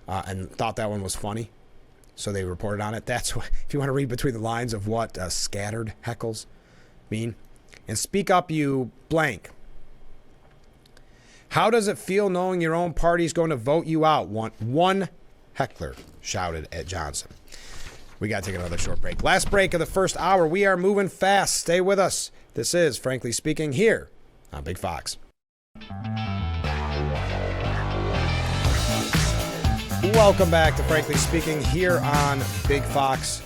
and thought that one was funny, so they reported on it. That's what, if you want to read between the lines of what scattered heckles mean. And speak up, you blank. How does it feel knowing your own party's going to vote you out? One heckler shouted at Johnson. We got to take another short break. Last break of the first hour. We are moving fast. Stay with us. This is Frankly Speaking here on Big Fox. Welcome back to Frankly Speaking here on Big Fox.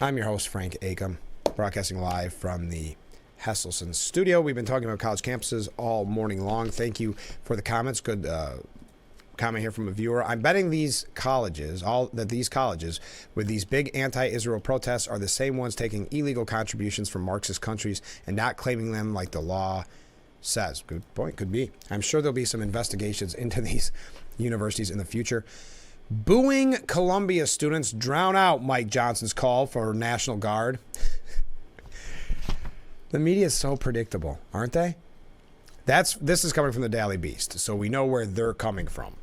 I'm your host, Frank Acomb, broadcasting live from the Hesselson studio. We've been talking about college campuses all morning long. Thank you for the comments. Good comment here from a viewer. I'm betting these colleges with these big anti-Israel protests are the same ones taking illegal contributions from Marxist countries and not claiming them like the law says. Good point. Could be. I'm sure there'll be some investigations into these universities in the future. Booing Columbia students drown out Mike Johnson's call for National Guard. The media is so predictable, aren't they? This is coming from the Daily Beast, so we know where they're coming from.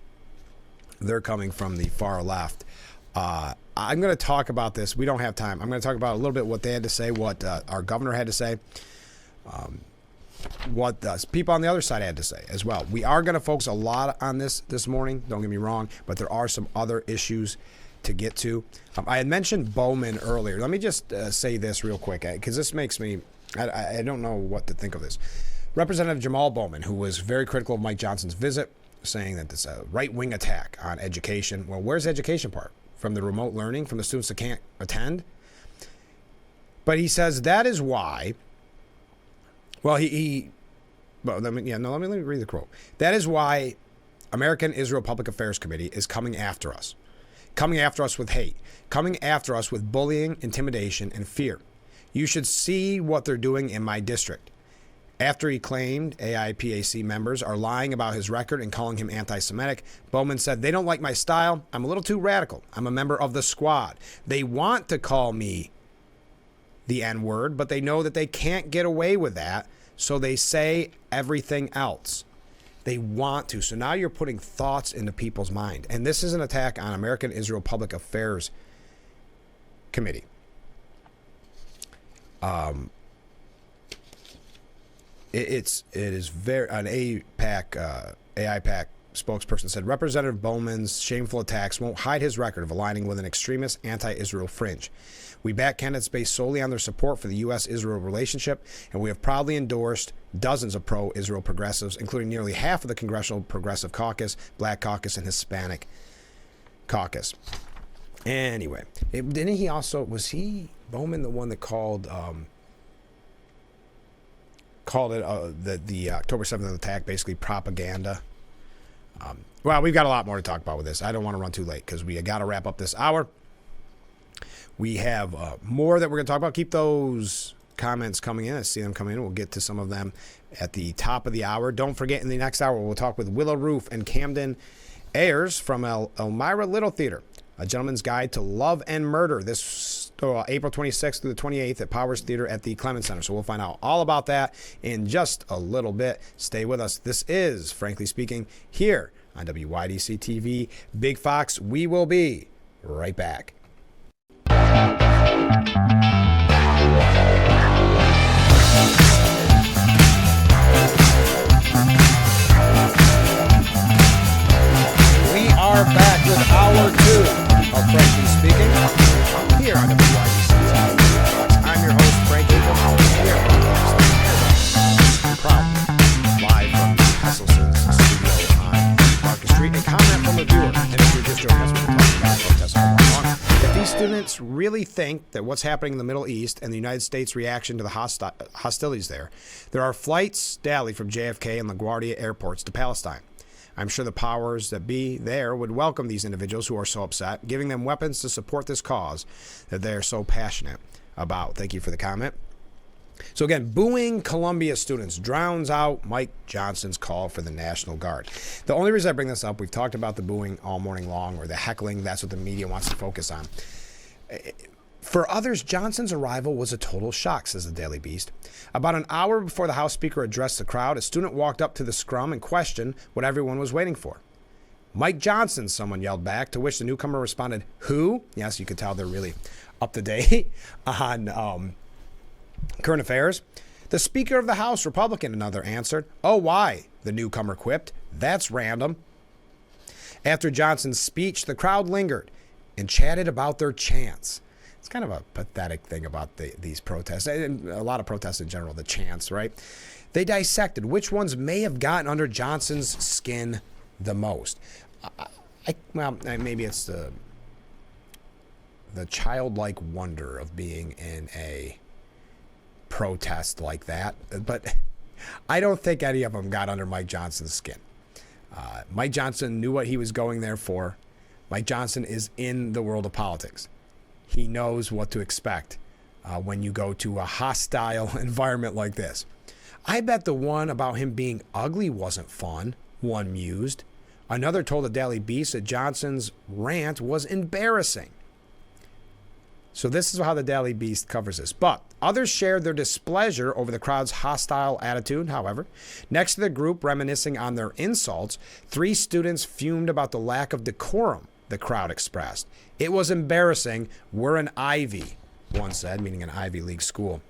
They're coming from the far left. I'm going to talk about this. We don't have time. I'm going to talk about a little bit what they had to say, what our governor had to say, what the people on the other side had to say as well. We are going to focus a lot on this morning, don't get me wrong, but there are some other issues to get to. I had mentioned Bowman earlier. Let me just say this real quick, because this makes me, I don't know what to think of this. Representative Jamal Bowman, who was very critical of Mike Johnson's visit, saying that it's a right-wing attack on education. Well, where's the education part? From the remote learning, from the students that can't attend? But he says that is why, well, let me read the quote. That is why American Israel Public Affairs Committee is coming after us with hate, coming after us with bullying, intimidation, and fear. You should see what they're doing in my district. After he claimed AIPAC members are lying about his record and calling him anti-Semitic, Bowman said, they don't like my style. I'm a little too radical. I'm a member of the squad. They want to call me the N-word, but they know that they can't get away with that, so they say everything else. They want to. So now you're putting thoughts into people's mind. And this is an attack on American Israel Public Affairs Committee. It is very, an AIPAC spokesperson said Representative Bowman's shameful attacks won't hide his record of aligning with an extremist anti-Israel fringe. We back candidates based solely on their support for the U.S.-Israel relationship, and we have proudly endorsed dozens of pro-Israel progressives, including nearly half of the Congressional Progressive Caucus, Black Caucus, and Hispanic Caucus. Anyway, was Bowman the one that called it the October 7th attack basically propaganda? Well, we've got a lot more to talk about with this. I don't want to run too late because we got to wrap up this hour. We have more that we're going to talk about. Keep those comments coming in. I see them coming in. We'll get to some of them at the top of the hour. Don't forget, in the next hour, we'll talk with Willow Roof and Camden Ayers from Elmira Little Theater, A Gentleman's Guide to Love and Murder, this April 26th through the 28th at Powers Theater at the Clemens Center. So we'll find out all about that in just a little bit. Stay with us. This is, Frankly Speaking, here on WYDC TV. Big Fox, we will be right back. We are back with hour 2 of Frankly Speaking here on WYDC TV. I'm your host, Frank Acomb. Here I'm proud live from the Hesselson studio on Market Street. A comment from a viewer, and if you're just joining us, we're talking about protests all along. If these students really think that what's happening in the Middle East and the United States' reaction to the hostilities there are flights daily from JFK and LaGuardia airports to Palestine. I'm sure the powers that be there would welcome these individuals who are so upset, giving them weapons to support this cause that they are so passionate about. Thank you for the comment. So again, booing Columbia students drowns out Mike Johnson's call for the National Guard. The only reason I bring this up, we've talked about the booing all morning long, or the heckling. That's what the media wants to focus on. For others, Johnson's arrival was a total shock, says the Daily Beast. About an hour before the House Speaker addressed the crowd, a student walked up to the scrum and questioned what everyone was waiting for. Mike Johnson, someone yelled back, to which the newcomer responded, who? Yes, you could tell they're really up to date on current affairs. The Speaker of the House, Republican, another answered. Oh, why? The newcomer quipped. That's random. After Johnson's speech, the crowd lingered and chatted about their chants. It's kind of a pathetic thing about these protests, and a lot of protests in general, the chants, right? They dissected which ones may have gotten under Johnson's skin the most. Maybe it's the childlike wonder of being in a protest like that, but I don't think any of them got under Mike Johnson's skin. Mike Johnson knew what he was going there for. Mike Johnson is in the world of politics. He knows what to expect when you go to a hostile environment like this. I bet the one about him being ugly wasn't fun, one mused. Another told the Daily Beast that Johnson's rant was embarrassing. So this is how the Daily Beast covers this. But others shared their displeasure over the crowd's hostile attitude, however. Next to the group reminiscing on their insults, 3 students fumed about the lack of decorum the crowd expressed. It was embarrassing. We're an Ivy, one said, meaning an Ivy League school.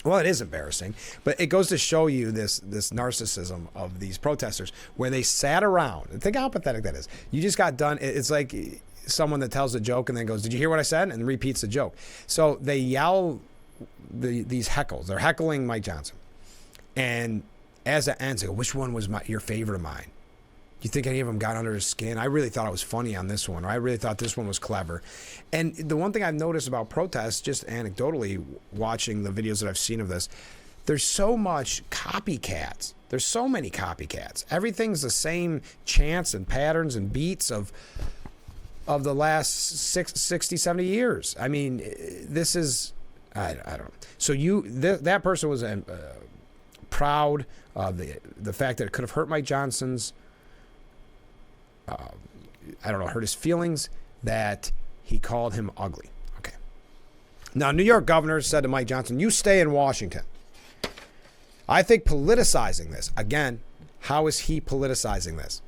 Well, it is embarrassing, but it goes to show you this narcissism of these protesters where they sat around. And think how pathetic that is. You just got done. It's like someone that tells a joke and then goes, did you hear what I said? And repeats the joke. So they yell these heckles. They're heckling Mike Johnson. And as it ends, they go, which one was your favorite of mine? you think any of them got under his skin? I really thought it was funny on this one. Or I really thought this one was clever. And the one thing I've noticed about protests, just anecdotally watching the videos that I've seen of this, there's so much copycats. There's so many copycats. Everything's the same chants and patterns and beats of the last 60, 70 years. I mean, this is, I don't know. So that person was proud of the fact that it could have hurt Mike Johnson's, hurt his feelings, that he called him ugly. Okay. Now, New York governor said to Mike Johnson, you stay in Washington. I think politicizing this, again, how is he politicizing this?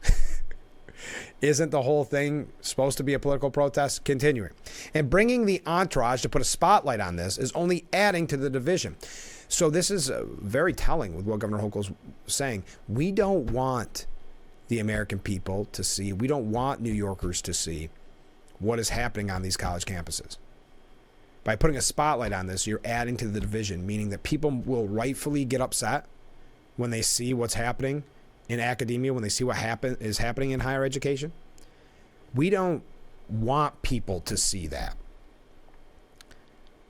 Isn't the whole thing supposed to be a political protest? Continuing. And bringing the entourage to put a spotlight on this is only adding to the division. So this is very telling with what Governor Hochul's saying. We don't want the American people to see, we don't want New Yorkers to see what is happening on these college campuses. By putting a spotlight on this, you're adding to the division, meaning that people will rightfully get upset when they see what's happening in academia, when they see what is happening in higher education. We don't want people to see that.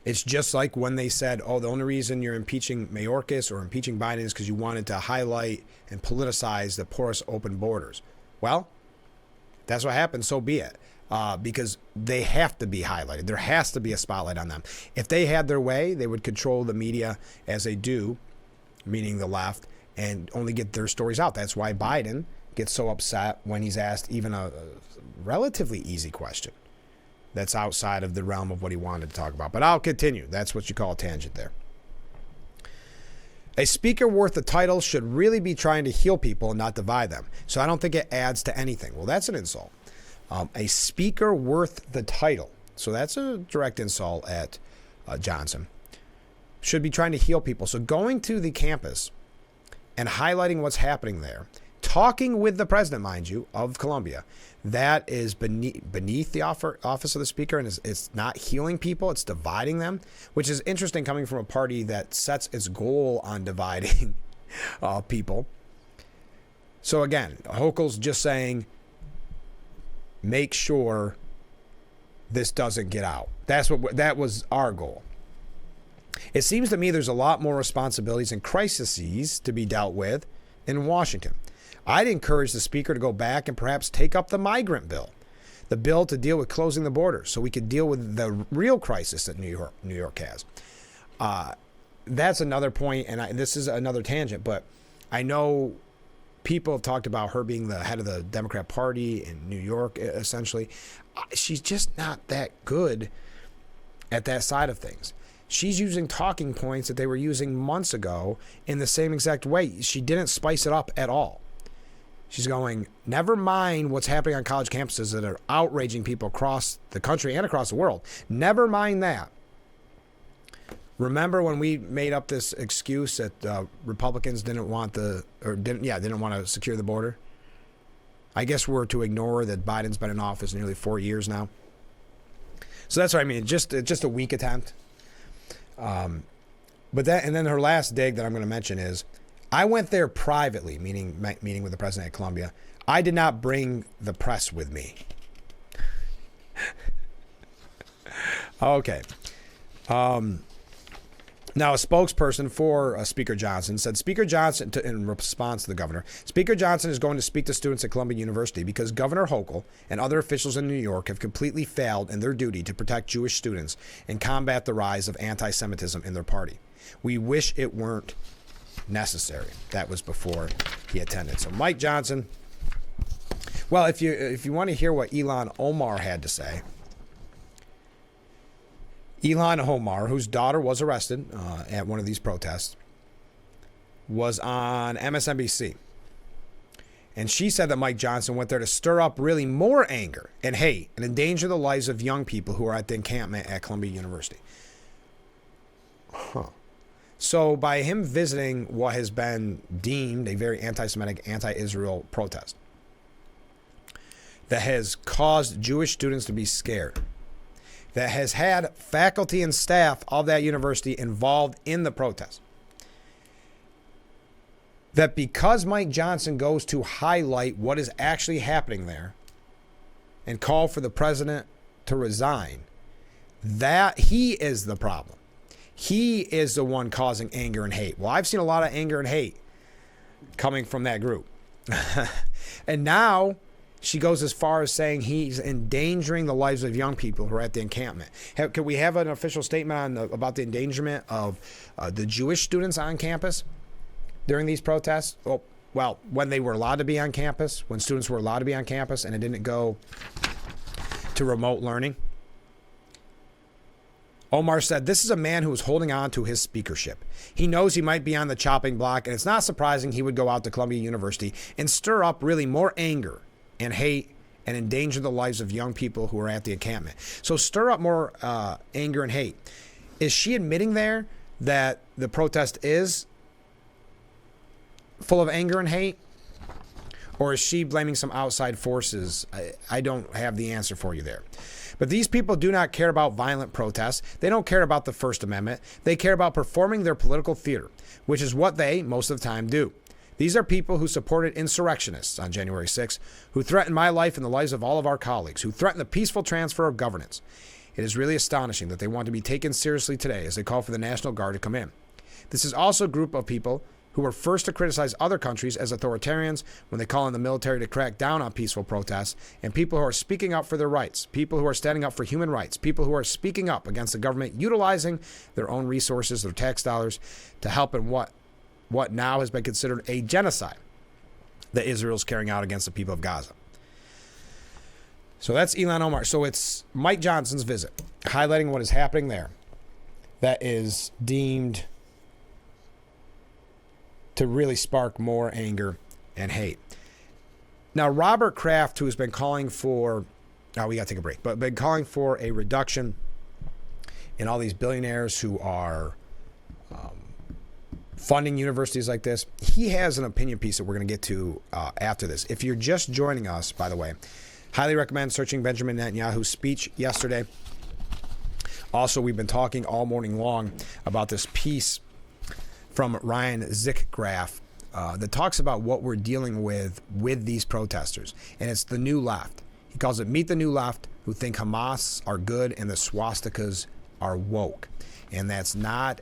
It's just like when they said, oh, the only reason you're impeaching Mayorkas or impeaching Biden is because you wanted to highlight and politicize the porous open borders. Well, that's what happened, so be it. Because they have to be highlighted. There has to be a spotlight on them. If they had their way, they would control the media as they do, meaning the left, and only get their stories out. That's why Biden gets so upset when he's asked even a relatively easy question that's outside of the realm of what he wanted to talk about. But I'll continue. That's what you call a tangent there. A speaker worth the title should really be trying to heal people and not divide them. So I don't think it adds to anything. Well, that's an insult. A speaker worth the title. So that's a direct insult at Johnson. Should be trying to heal people. So going to the campus and highlighting what's happening there, talking with the president, mind you, of Columbia, that is beneath the office of the speaker, and it's not healing people, it's dividing them, which is interesting coming from a party that sets its goal on dividing people. So again, Hochul's just saying, make sure this doesn't get out. That was our goal. It seems to me there's a lot more responsibilities and crises to be dealt with in Washington. I'd encourage the speaker to go back and perhaps take up the migrant bill, the bill to deal with closing the border, so we could deal with the real crisis that New York has. That's another point, and this is another tangent, but I know people have talked about her being the head of the Democrat Party in New York, essentially. She's just not that good at that side of things. She's using talking points that they were using months ago in the same exact way. She didn't spice it up at all. She's going, never mind what's happening on college campuses that are outraging people across the country and across the world. Never mind that. Remember when we made up this excuse that Republicans didn't want to secure the border? I guess we're to ignore that Biden's been in office nearly 4 years now. So that's what I mean. Just a weak attempt. But then her last dig that I'm going to mention is, I went there privately, meeting with the president at Columbia. I did not bring the press with me. Okay. Now, a spokesperson for Speaker Johnson said, Speaker Johnson, in response to the governor, Speaker Johnson is going to speak to students at Columbia University because Governor Hochul and other officials in New York have completely failed in their duty to protect Jewish students and combat the rise of anti-Semitism in their party. We wish it weren't necessary. That was before he attended. So Mike Johnson, well, if you want to hear what Ilhan Omar had to say, Ilhan Omar, whose daughter was arrested at one of these protests, was on MSNBC. And she said that Mike Johnson went there to stir up really more anger and hate and endanger the lives of young people who are at the encampment at Columbia University. So by him visiting what has been deemed a very anti-Semitic, anti-Israel protest that has caused Jewish students to be scared, that has had faculty and staff of that university involved in the protest, that because Mike Johnson goes to highlight what is actually happening there and call for the president to resign, that he is the problem. He is the one causing anger and hate. Well, I've seen a lot of anger and hate coming from that group. And now she goes as far as saying he's endangering the lives of young people who are at the encampment. Can we have an official statement about the endangerment of the Jewish students on campus during these protests? Well, when they were allowed to be on campus, when students were allowed to be on campus and it didn't go to remote learning. Omar said, this is a man who is holding on to his speakership. He knows he might be on the chopping block, and it's not surprising he would go out to Columbia University and stir up really more anger and hate and endanger the lives of young people who are at the encampment. So stir up more anger and hate. Is she admitting there that the protest is full of anger and hate? Or is she blaming some outside forces? I don't have the answer for you there. But these people do not care about violent protests. They don't care about the First Amendment. They care about performing their political theater, which is what they, most of the time, do. These are people who supported insurrectionists on January 6th, who threatened my life and the lives of all of our colleagues, who threatened the peaceful transfer of governance. It is really astonishing that they want to be taken seriously today as they call for the National Guard to come in. This is also a group of people who were first to criticize other countries as authoritarians when they call on the military to crack down on peaceful protests, and people who are speaking up for their rights, people who are standing up for human rights, people who are speaking up against the government utilizing their own resources, their tax dollars, to help in what now has been considered a genocide that Israel is carrying out against the people of Gaza. So that's Ilhan Omar. So it's Mike Johnson's visit, highlighting what is happening there that is deemed to really spark more anger and hate. Now, Robert Kraft, who has been calling for, we got to take a break, but been calling for a reduction in all these billionaires who are funding universities like this, he has an opinion piece that we're going to get to after this. If you're just joining us, by the way, highly recommend searching Benjamin Netanyahu's speech yesterday. Also, we've been talking all morning long about this piece from Ryan Zickgraf that talks about what we're dealing with these protesters. And it's the new left. He calls it Meet the New Left, who think Hamas are good and the swastikas are woke. And that's not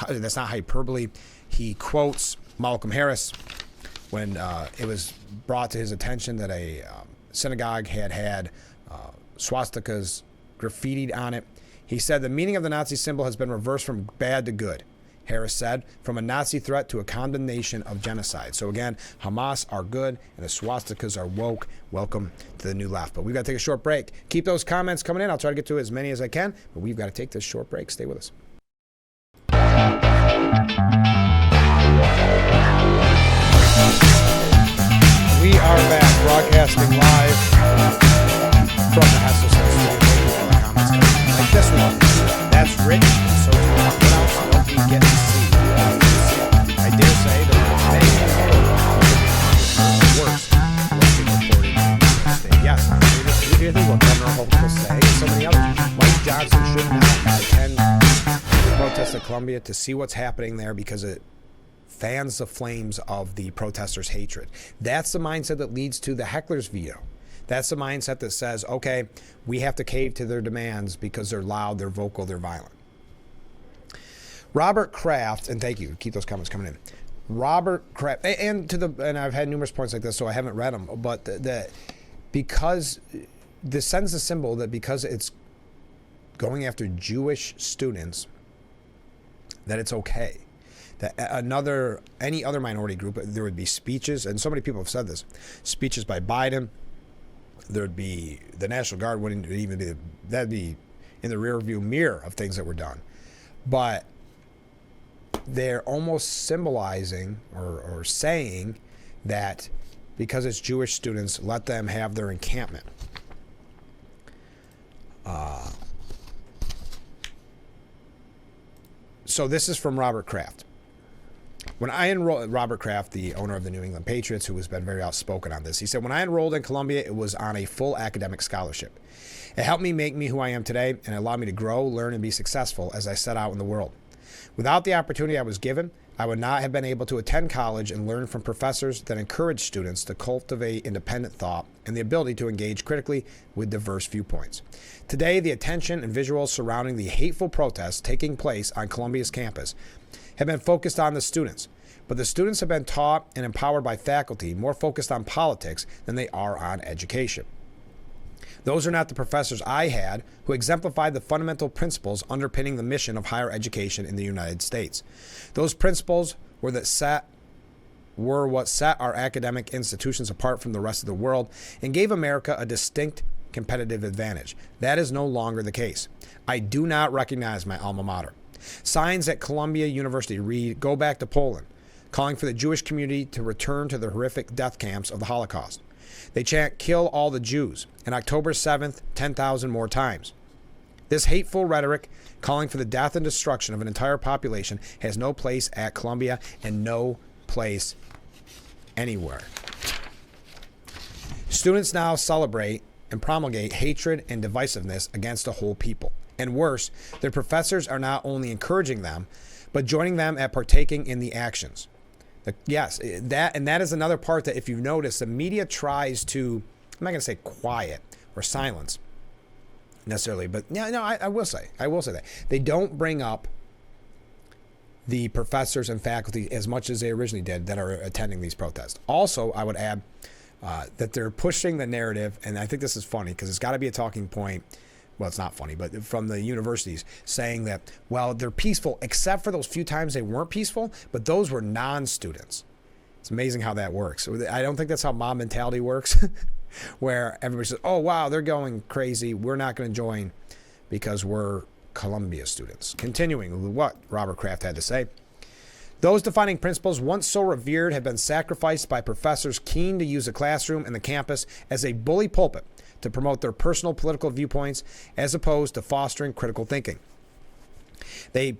that's not hyperbole. He quotes Malcolm Harris when it was brought to his attention that a synagogue had swastikas graffitied on it. He said the meaning of the Nazi symbol has been reversed from bad to good. Harris said, from a Nazi threat to a condemnation of genocide. So again, Hamas are good and the swastikas are woke. Welcome to the new left. But we've got to take a short break. Keep those comments coming in. I'll try to get to as many as I can, but we've got to take this short break. Stay with us. We are back, broadcasting live from the Hessel Studio. Like this one. That's rich, so what else don't we get to see? I dare say that yes, we hear what Governor Holt will say, and so many others. Mike Johnson should not attend the protest at Columbia to see what's happening there because it fans the flames of the protesters' hatred. That's the mindset that leads to the heckler's veto. That's the mindset that says, okay, we have to cave to their demands because they're loud, they're vocal, they're violent. Robert Kraft, and thank you, keep those comments coming in. Robert Kraft, and I've had numerous points like this, so I haven't read them, but because this sends a symbol that because it's going after Jewish students, that it's okay. That any other minority group, there would be speeches, and so many people have said this, speeches by Biden. There'd be the National Guard wouldn't even be, that'd be in the rear view mirror of things that were done. But they're almost symbolizing or saying that because it's Jewish students, let them have their encampment. So this is from Robert Kraft. When I enrolled, Robert Kraft, the owner of the New England Patriots, who has been very outspoken on this, he said, when I enrolled in Columbia, it was on a full academic scholarship. It helped me make me who I am today and allowed me to grow, learn, and be successful as I set out in the world. Without the opportunity I was given, I would not have been able to attend college and learn from professors that encourage students to cultivate independent thought and the ability to engage critically with diverse viewpoints. Today, the attention and visuals surrounding the hateful protests taking place on Columbia's campus have been focused on the students, but the students have been taught and empowered by faculty more focused on politics than they are on education. Those are not the professors I had who exemplified the fundamental principles underpinning the mission of higher education in the United States. Those principles were what set our academic institutions apart from the rest of the world and gave America a distinct competitive advantage. That is no longer the case. I do not recognize my alma mater. Signs at Columbia University read, "Go back to Poland," calling for the Jewish community to return to the horrific death camps of the Holocaust. They chant, "Kill all the Jews," and October 7th, 10,000 more times. This hateful rhetoric, calling for the death and destruction of an entire population, has no place at Columbia and no place anywhere. Students now celebrate and promulgate hatred and divisiveness against a whole people. And worse, their professors are not only encouraging them, but joining them at partaking in the actions. Yes, that is another part that, if you've noticed, the media tries to, I'm not going to say quiet or silence necessarily, but I will say that they don't bring up the professors and faculty as much as they originally did that are attending these protests. Also, I would add that they're pushing the narrative, and I think this is funny because it's got to be a talking point. Well, it's not funny, but from the universities saying that, well, they're peaceful, except for those few times they weren't peaceful, but those were non-students. It's amazing how that works. I don't think that's how mob mentality works, where everybody says, oh, wow, they're going crazy. We're not going to join because we're Columbia students. Continuing with what Robert Kraft had to say. Those defining principles, once so revered, have been sacrificed by professors keen to use the classroom and the campus as a bully pulpit to promote their personal political viewpoints as opposed to fostering critical thinking. Let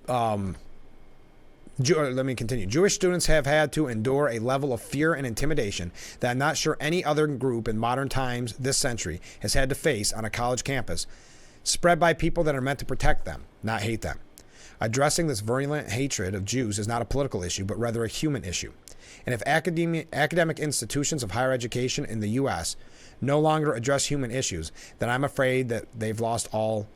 me continue. Jewish students have had to endure a level of fear and intimidation that I'm not sure any other group in modern times this century has had to face on a college campus, spread by people that are meant to protect them, not hate them. Addressing this virulent hatred of Jews is not a political issue, but rather a human issue. And if academic institutions of higher education in the U.S. no longer address human issues, then I'm afraid that they've lost all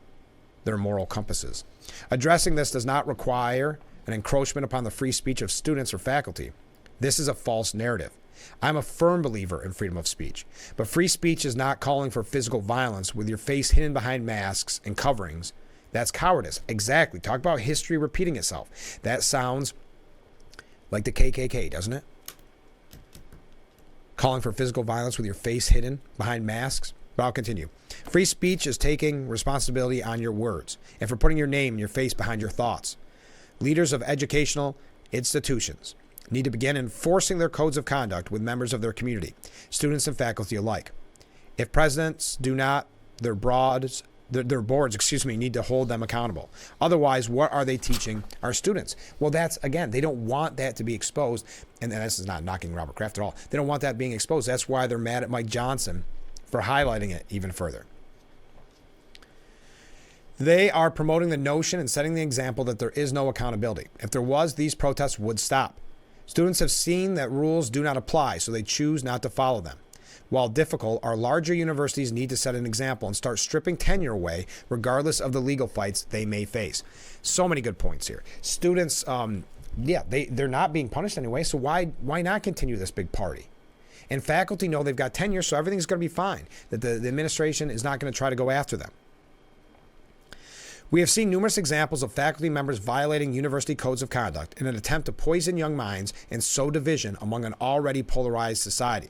their moral compasses. Addressing this does not require an encroachment upon the free speech of students or faculty. This is a false narrative. I'm a firm believer in freedom of speech, but free speech is not calling for physical violence with your face hidden behind masks and coverings. That's cowardice. Exactly. Talk about history repeating itself. That sounds like the KKK, doesn't it? Calling for physical violence with your face hidden behind masks. But I'll continue. Free speech is taking responsibility on your words and for putting your name and your face behind your thoughts. Leaders of educational institutions need to begin enforcing their codes of conduct with members of their community, students and faculty alike. If presidents do not, their boards need to hold them accountable. Otherwise, what are they teaching our students? Well, that's, again, they don't want that to be exposed. And this is not knocking Robert Kraft at all. They don't want that being exposed. That's why they're mad at Mike Johnson for highlighting it even further. They are promoting the notion and setting the example that there is no accountability. If there was, these protests would stop. Students have seen that rules do not apply, so they choose not to follow them. While difficult, our larger universities need to set an example and start stripping tenure away, regardless of the legal fights they may face. So many good points here. Students, they're not being punished anyway, so why not continue this big party? And faculty know they've got tenure, so everything's going to be fine, that the administration is not going to try to go after them. We have seen numerous examples of faculty members violating university codes of conduct in an attempt to poison young minds and sow division among an already polarized society.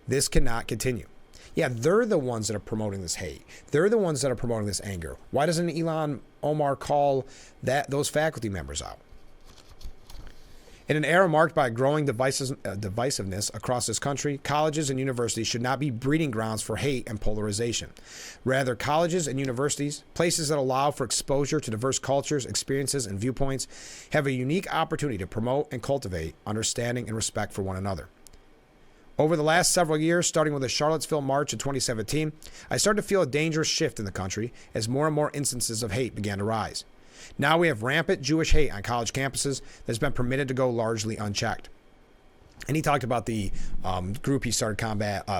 This cannot continue. Yeah, they're the ones that are promoting this hate. They're the ones that are promoting this anger. Why doesn't Ilhan Omar call those faculty members out? In an era marked by growing divisiveness across this country, colleges and universities should not be breeding grounds for hate and polarization. Rather, colleges and universities, places that allow for exposure to diverse cultures, experiences, and viewpoints, have a unique opportunity to promote and cultivate understanding and respect for one another. Over the last several years, starting with the Charlottesville March in 2017, I started to feel a dangerous shift in the country as more and more instances of hate began to rise. Now we have rampant Jewish hate on college campuses that's been permitted to go largely unchecked. And he talked about the group he started,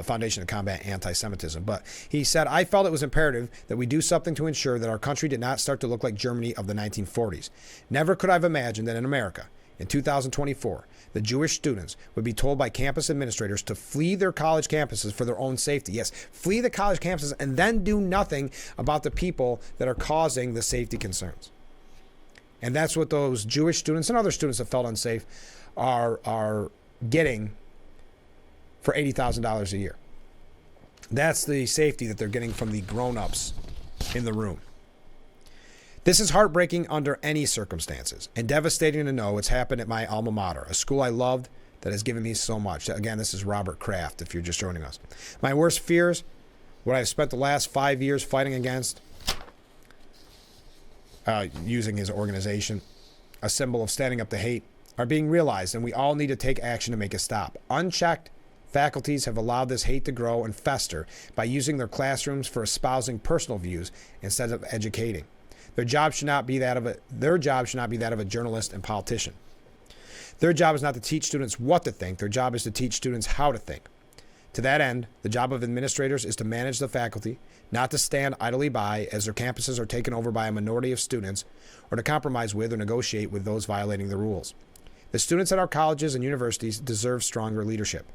Foundation to Combat Anti-Semitism. But he said, I felt it was imperative that we do something to ensure that our country did not start to look like Germany of the 1940s. Never could I have imagined that in America, in 2024, the Jewish students would be told by campus administrators to flee their college campuses for their own safety. Yes, flee the college campuses and then do nothing about the people that are causing the safety concerns. And that's what those Jewish students and other students that felt unsafe are getting for $80,000 a year. That's the safety that they're getting from the grown-ups in the room. This is heartbreaking under any circumstances and devastating to know it's happened at my alma mater, a school I loved that has given me so much. Again, this is Robert Kraft, if you're just joining us. My worst fears, what I've spent the last 5 years fighting against, using his organization, a symbol of standing up to hate, are being realized, and we all need to take action to make it stop. Unchecked, faculties have allowed this hate to grow and fester by using their classrooms for espousing personal views instead of educating. Their job should not be that of a journalist and politician. Their job is not to teach students what to think. Their job is to teach students how to think. To that end, the job of administrators is to manage the faculty, not to stand idly by as their campuses are taken over by a minority of students, or to compromise with or negotiate with those violating the rules. The students at our colleges and universities deserve stronger leadership.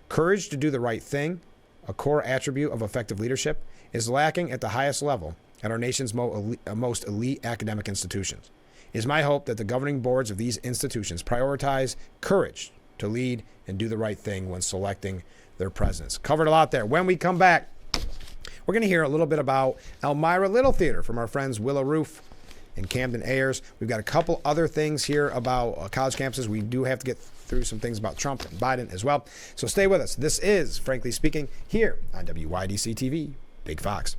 Courage to do the right thing, a core attribute of effective leadership, is lacking at the highest level at our nation's most elite academic institutions. It is my hope that the governing boards of these institutions prioritize courage to lead and do the right thing when selecting their presidents. Covered a lot there. When we come back, we're going to hear a little bit about Elmira Little Theater from our friends Willow Roof and Camden Ayers. We've got a couple other things here about college campuses. We do have to get through some things about Trump and Biden as well. So stay with us. This is Frankly Speaking here on WYDC TV, Big Fox.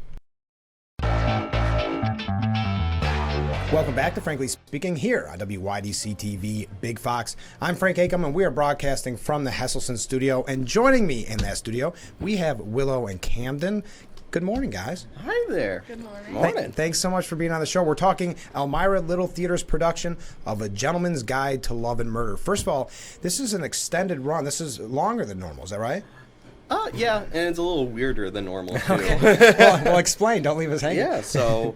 Welcome back to Frankly Speaking here on WYDC TV, Big Fox. I'm Frank Acomb, and we are broadcasting from the Hesselson studio. And joining me in that studio, we have Willow and Camden. Good morning, guys. Hi there. Good morning. Morning. Thanks so much for being on the show. We're talking Elmira Little Theater's production of A Gentleman's Guide to Love and Murder. First of all, this is an extended run. This is longer than normal. Is that right? Yeah, and it's a little weirder than normal, too. Okay. well, explain. Don't leave us hanging. Yeah, so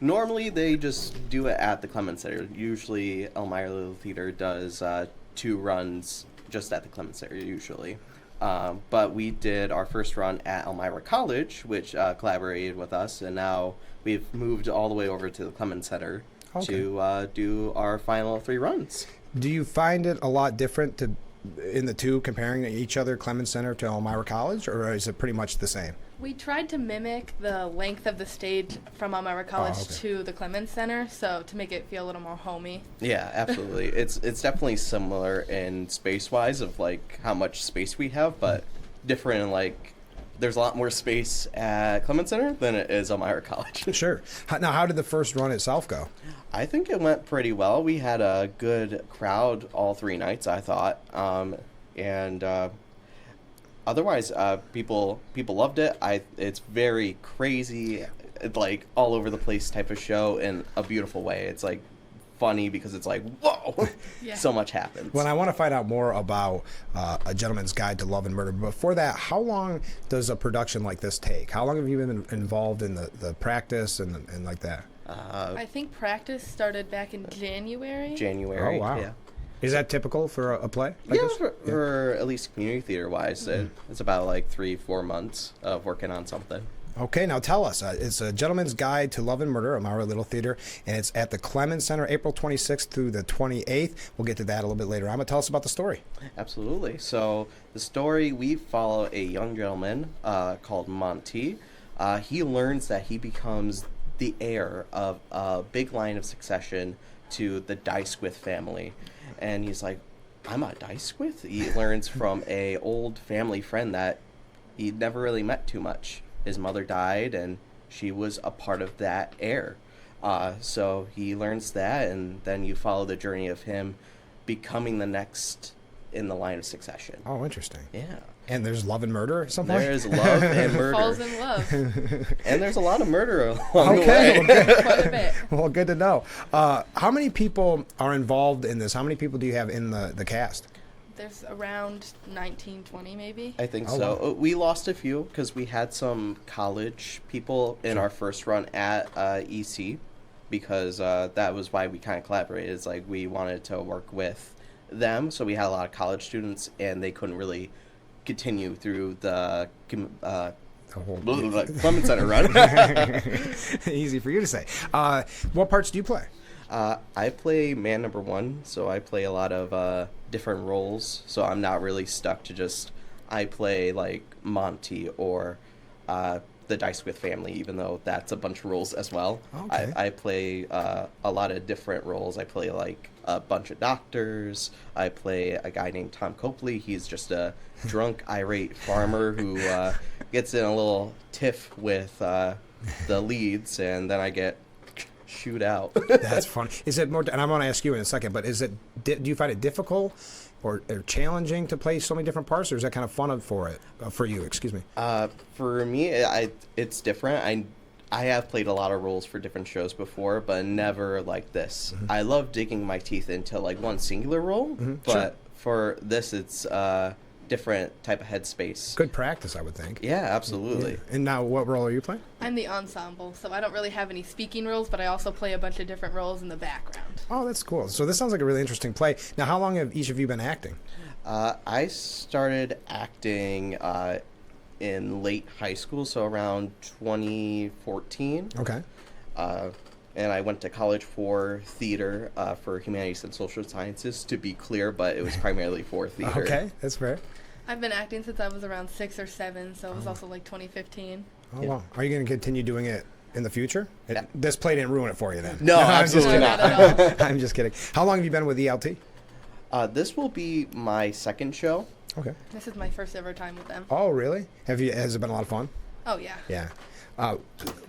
normally they just do it at the Clemens Center. Usually Elmira Little Theater does 2 runs just at the Clemens Center, usually. But we did our first run at Elmira College, which collaborated with us, and now we've moved all the way over to the Clemens Center to do our final 3 runs. Do you find it a lot different in the two, comparing each other, Clemens Center to Elmira College, or is it pretty much the same? We tried to mimic the length of the stage from Elmira College to the Clemens Center, so to make it feel a little more homey. Yeah, absolutely. It's definitely similar in space-wise of like how much space we have, but different in like there's a lot more space at Clemens Center than it is Elmira College. Sure. Now, how did the first run itself go? I think it went pretty well. We had a good crowd all 3 nights, I thought, and otherwise, people loved it. It's very crazy, like all over the place type of show in a beautiful way. It's like funny because it's like, whoa, so much happens. Well, I want to find out more about A Gentleman's Guide to Love and Murder. But before that, how long does a production like this take? How long have you been involved in the practice and like that? I think practice started back in January. January. Oh, wow. Yeah. Is that typical for a play like this? For at least community theater-wise, it's about like 3-4 months of working on something. Okay, now tell us. It's A Gentleman's Guide to Love and Murder, Elmira Little Theater, and it's at the Clemens Center, April 26th through the 28th. We'll get to that a little bit later on, but tell us about the story. Absolutely. So the story, we follow a young gentleman called Monty. He learns that he becomes the heir of a big line of succession to the Dysquith family. And he's like, I'm a Dysquith? He learns from a old family friend that he never really met too much. His mother died, and she was a part of that heir. So he learns that, and then you follow the journey of him becoming the next in the line of succession. Oh, interesting. Yeah. And there's love and murder at some point? There's love and Falls murder. in love. And there's a lot of murder along Okay. the way. Quite a bit. Well, good to know. How many people are involved in this? How many people do you have in the cast? There's around 19, 20 maybe. I think Oh, so. wow. We lost a few because we had some college people in our first run at EC, because that was why we kind of collaborated. It's like we wanted to work with them, so we had a lot of college students, and they couldn't really continue through the Clemens Center run. Easy for you to say. What parts do you play? I play man number one, so I play a lot of different roles. So I'm not really stuck to just I play like Monty or the Dice with Family, even though that's a bunch of roles as well. Okay. I play a lot of different roles. I play like a bunch of doctors. I play a guy named Tom Copley. He's just a drunk, irate farmer who gets in a little tiff with the leads, and then I get shoot out. That's funny. Is it more? And I'm going to ask you in a second. But is it? Do you find it difficult or challenging to play so many different parts, or is that kind of fun for you? Excuse me. For me, it's different. I have played a lot of roles for different shows before, but never like this. Mm-hmm. I love digging my teeth into like one singular role, but Sure. for this, it's different type of headspace. Good practice, I would think. Yeah, absolutely. Yeah. And now, what role are you playing? I'm the ensemble, so I don't really have any speaking roles, but I also play a bunch of different roles in the background. Oh, that's cool. So this sounds like a really interesting play. Now, how long have each of you been acting? I started acting in late high school, so around 2014. Okay. And I went to college for theater, for humanities and social sciences, to be clear, but it was primarily for theater. Okay, that's fair. I've been acting since I was around 6 or 7, so it was also like 2015. Oh, Yeah. wow. Are you going to continue doing it in the future? Yeah. This play didn't ruin it for you then? No, I'm just absolutely kidding. not at all. I'm just kidding. How long have you been with ELT? This will be my second show. Okay. This is my first ever time with them. Oh, really? Has it been a lot of fun? Oh, yeah. Yeah.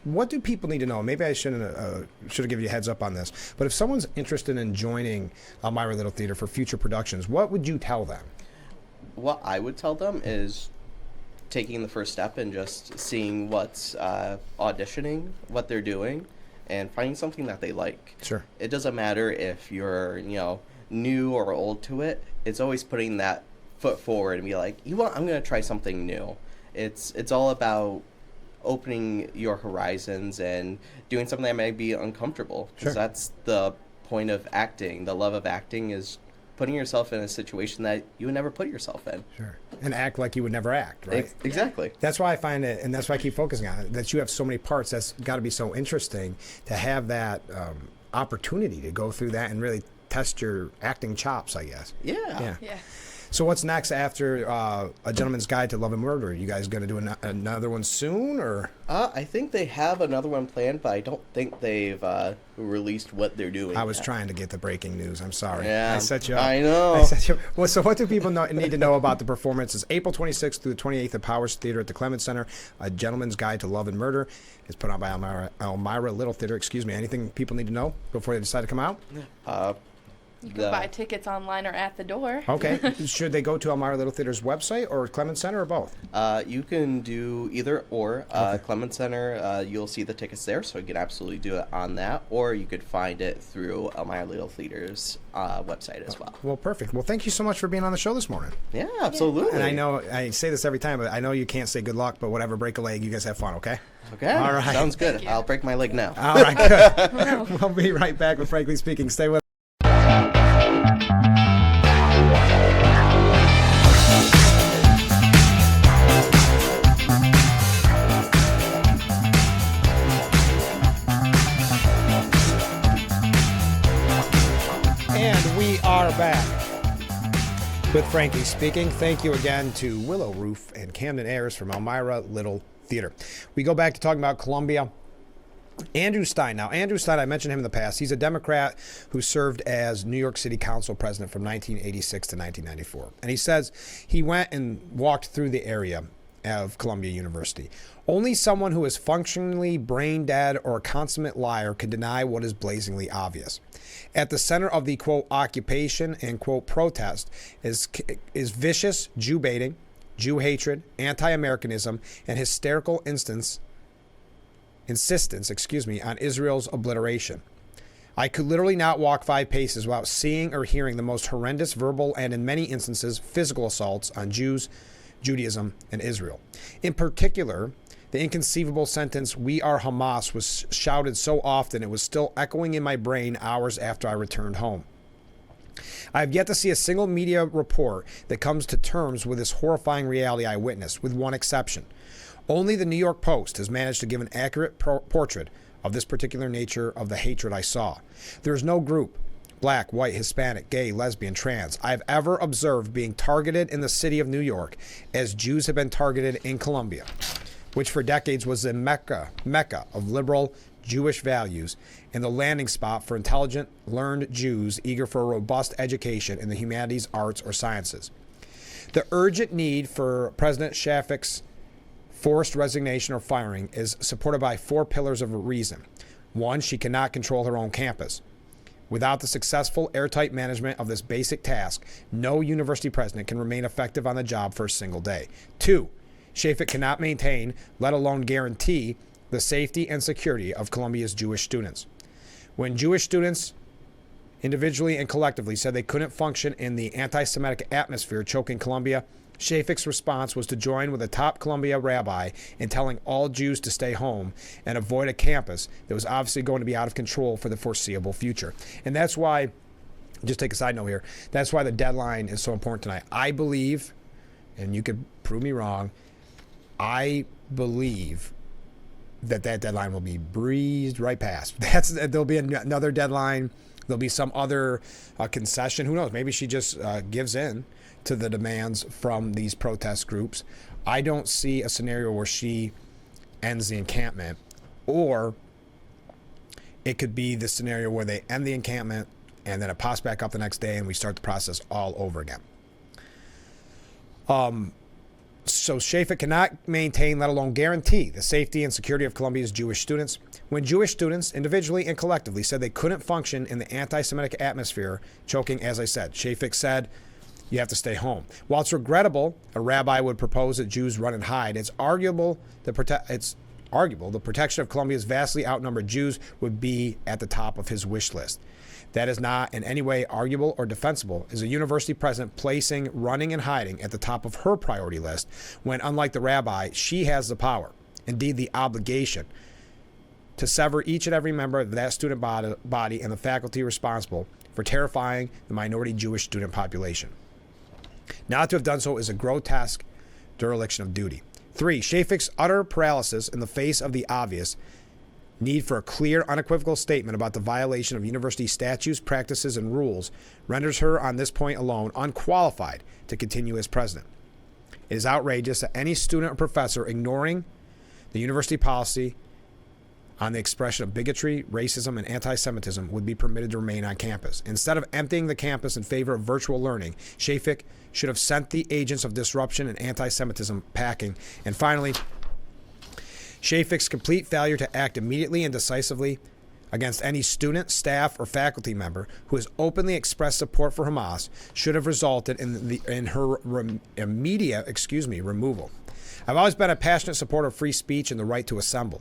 What do people need to know? Maybe I should have given you a heads up on this. But if someone's interested in joining Elmira Little Theater for future productions, what would you tell them? What I would tell them is taking the first step and just seeing what's auditioning, what they're doing, and finding something that they like. Sure. It doesn't matter if you're, new or old to it. It's always putting that foot forward and be like, I'm going to try something new. It's all about opening your horizons and doing something that might be uncomfortable. Because Sure. that's the point of acting. The love of acting is putting yourself in a situation that you would never put yourself in. Sure. And act like you would never act, right? Exactly. That's why I find it, and that's why I keep focusing on it, that you have so many parts. That's got to be so interesting to have that opportunity to go through that and really test your acting chops, I guess. Yeah. Yeah. Yeah. So what's next after A Gentleman's Guide to Love and Murder? You guys going to do another one soon, or? I think they have another one planned, but I don't think they've released what they're doing. I was yet. trying to get the breaking news. I'm sorry. Yeah, I set you up. I know. I set you up. Well, so what do people need to know about the performance? It's April 26th through the 28th at Powers Theater at the Clemens Center. A Gentleman's Guide to Love and Murder. It's put on by Elmira Little Theater. Excuse me. Anything people need to know before they decide to come out? You can buy tickets online or at the door. Okay. Should they go to Elmira Little Theater's website or Clemens Center or both? You can do either or. Clemens Center, you'll see the tickets there, so you can absolutely do it on that, or you could find it through Elmira Little Theater's website as well. Well, perfect. Well, thank you so much for being on the show this morning. Yeah, absolutely. And I know I say this every time, but I know you can't say good luck, but whatever, break a leg, you guys have fun, okay? Okay, All right. sounds good. Thank you. I'll break my leg now. All right, good. We'll be right back with Frankly Speaking. Stay with us. And we are back with Frankly Speaking. Thank you again to Willow Roof and Camden Ayers from Elmira Little Theater. We go back to talking about Columbia. Andrew Stein. Now, Andrew Stein, I mentioned him in the past. He's a Democrat who served as New York City Council president from 1986 to 1994. And he says he went and walked through the area of Columbia University. Only someone who is functionally brain dead or a consummate liar can deny what is blazingly obvious. At the center of the, quote, occupation and, quote, protest is vicious Jew baiting, Jew hatred, anti-Americanism, and hysterical insistence, on Israel's obliteration. I could literally not walk 5 paces without seeing or hearing the most horrendous verbal and, in many instances, physical assaults on Jews, Judaism, and Israel. In particular, the inconceivable sentence, "We are Hamas," was shouted so often it was still echoing in my brain hours after I returned home. I have yet to see a single media report that comes to terms with this horrifying reality I witnessed, with one exception. Only the New York Post has managed to give an accurate portrait of this particular nature of the hatred I saw. There is no group, black, white, Hispanic, gay, lesbian, trans, I have ever observed being targeted in the city of New York as Jews have been targeted in Colombia, which for decades was the Mecca of liberal Jewish values and the landing spot for intelligent, learned Jews eager for a robust education in the humanities, arts, or sciences. The urgent need for President Shafik's forced resignation or firing is supported by 4 pillars of reason. 1, she cannot control her own campus. Without the successful, airtight management of this basic task, no university president can remain effective on the job for a single day. 2, Shafik cannot maintain, let alone guarantee, the safety and security of Colombia's Jewish students. When Jewish students, individually and collectively, said they couldn't function in the anti-Semitic atmosphere choking Colombia, Shafik's response was to join with a top Columbia rabbi in telling all Jews to stay home and avoid a campus that was obviously going to be out of control for the foreseeable future. And that's why, just take a side note here, that's why the deadline is so important tonight. I believe, and you could prove me wrong, I believe that deadline will be breezed right past. There'll be another deadline. There'll be some other concession. Who knows? Maybe she just gives in to the demands from these protest groups. I don't see a scenario where she ends the encampment, or it could be the scenario where they end the encampment and then it pops back up the next day and we start the process all over again. So Shafik cannot maintain, let alone guarantee, the safety and security of Colombia's Jewish students. When Jewish students, individually and collectively, said they couldn't function in the anti-Semitic atmosphere, choking, as I said, Shafik said, you have to stay home. While it's regrettable a rabbi would propose that Jews run and hide, it's arguable the protection of Colombia's vastly outnumbered Jews would be at the top of his wish list. That is not in any way arguable or defensible as a university president placing running and hiding at the top of her priority list when, unlike the rabbi, she has the power, indeed the obligation, to sever each and every member of that student body and the faculty responsible for terrifying the minority Jewish student population. Not to have done so is a grotesque dereliction of duty. 3, Shafik's utter paralysis in the face of the obvious need for a clear, unequivocal statement about the violation of university statutes, practices, and rules renders her, on this point alone, unqualified to continue as president. It is outrageous that any student or professor ignoring the university policy on the expression of bigotry, racism, and anti-Semitism would be permitted to remain on campus. Instead of emptying the campus in favor of virtual learning, Shafik should have sent the agents of disruption and anti-Semitism packing. And finally, Shafik's complete failure to act immediately and decisively against any student, staff, or faculty member who has openly expressed support for Hamas should have resulted in her immediate removal. I've always been a passionate supporter of free speech and the right to assemble.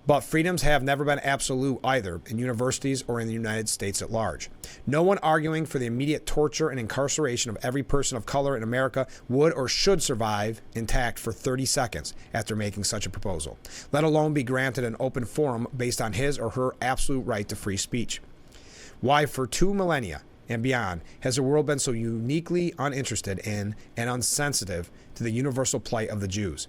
But freedoms have never been absolute either in universities or in the United States at large. No one arguing for the immediate torture and incarceration of every person of color in America would or should survive intact for 30 seconds after making such a proposal, let alone be granted an open forum based on his or her absolute right to free speech. Why, for 2 millennia and beyond, has the world been so uniquely uninterested in and unsensitive to the universal plight of the Jews?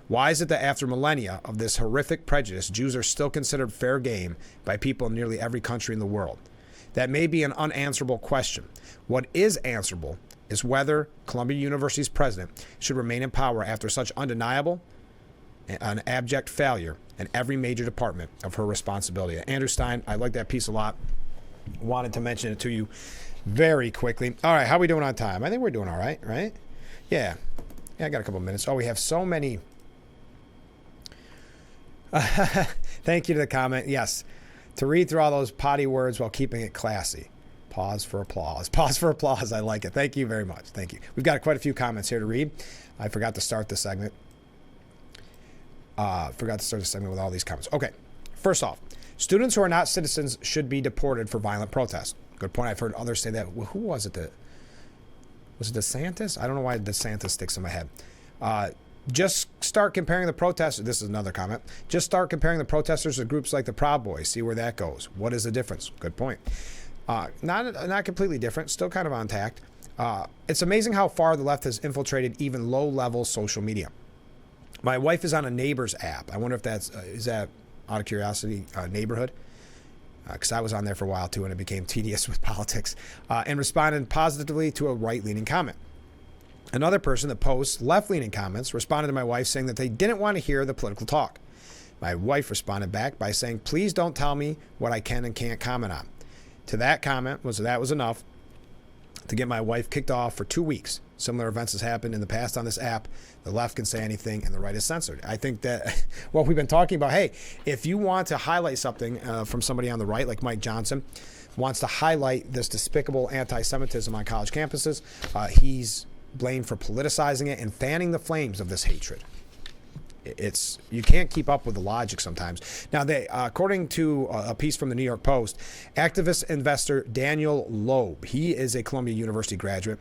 Why is it that after millennia of this horrific prejudice, Jews are still considered fair game by people in nearly every country in the world? That may be an unanswerable question. What is answerable is whether Columbia University's president should remain in power after such undeniable and abject failure in every major department of her responsibility. Andrew Stein, I like that piece a lot. Wanted to mention it to you very quickly. All right, how are we doing on time? I think we're doing all right, right? Yeah, I got a couple minutes. Oh, we have so many. Thank you to the comment. Yes, to read through all those potty words while keeping it classy. Pause for applause. Pause for applause. I like it. Thank you very much. Thank you. We've got quite a few comments here to read. I forgot to start the segment. With all these comments. Okay. First off, students who are not citizens should be deported for violent protests. Good point. I've heard others say that. Well, who was it? Was it DeSantis? I don't know why DeSantis sticks in my head. Just start comparing the protesters. This is another comment. Just start comparing the protesters to groups like the Proud Boys. See where that goes. What is the difference? Good point. Not completely different. Still kind of on tact. It's amazing how far the left has infiltrated even low-level social media. My wife is on a Neighbors app. I wonder if is that out of curiosity, Neighborhood? Because I was on there for a while too, and it became tedious with politics, and responded positively to a right-leaning comment. Another person that posts left-leaning comments responded to my wife saying that they didn't want to hear the political talk. My wife responded back by saying, please don't tell me what I can and can't comment on. To that comment that was enough to get my wife kicked off for 2 weeks. Similar events has happened in the past on this app. The left can say anything and the right is censored. I think that what we've been talking about, hey, if you want to highlight something from somebody on the right, like Mike Johnson, wants to highlight this despicable anti-Semitism on college campuses, he's blamed for politicizing it and fanning the flames of this hatred. You can't keep up with the logic sometimes. Now, according to a piece from the New York Post, activist investor Daniel Loeb, he is a Columbia University graduate.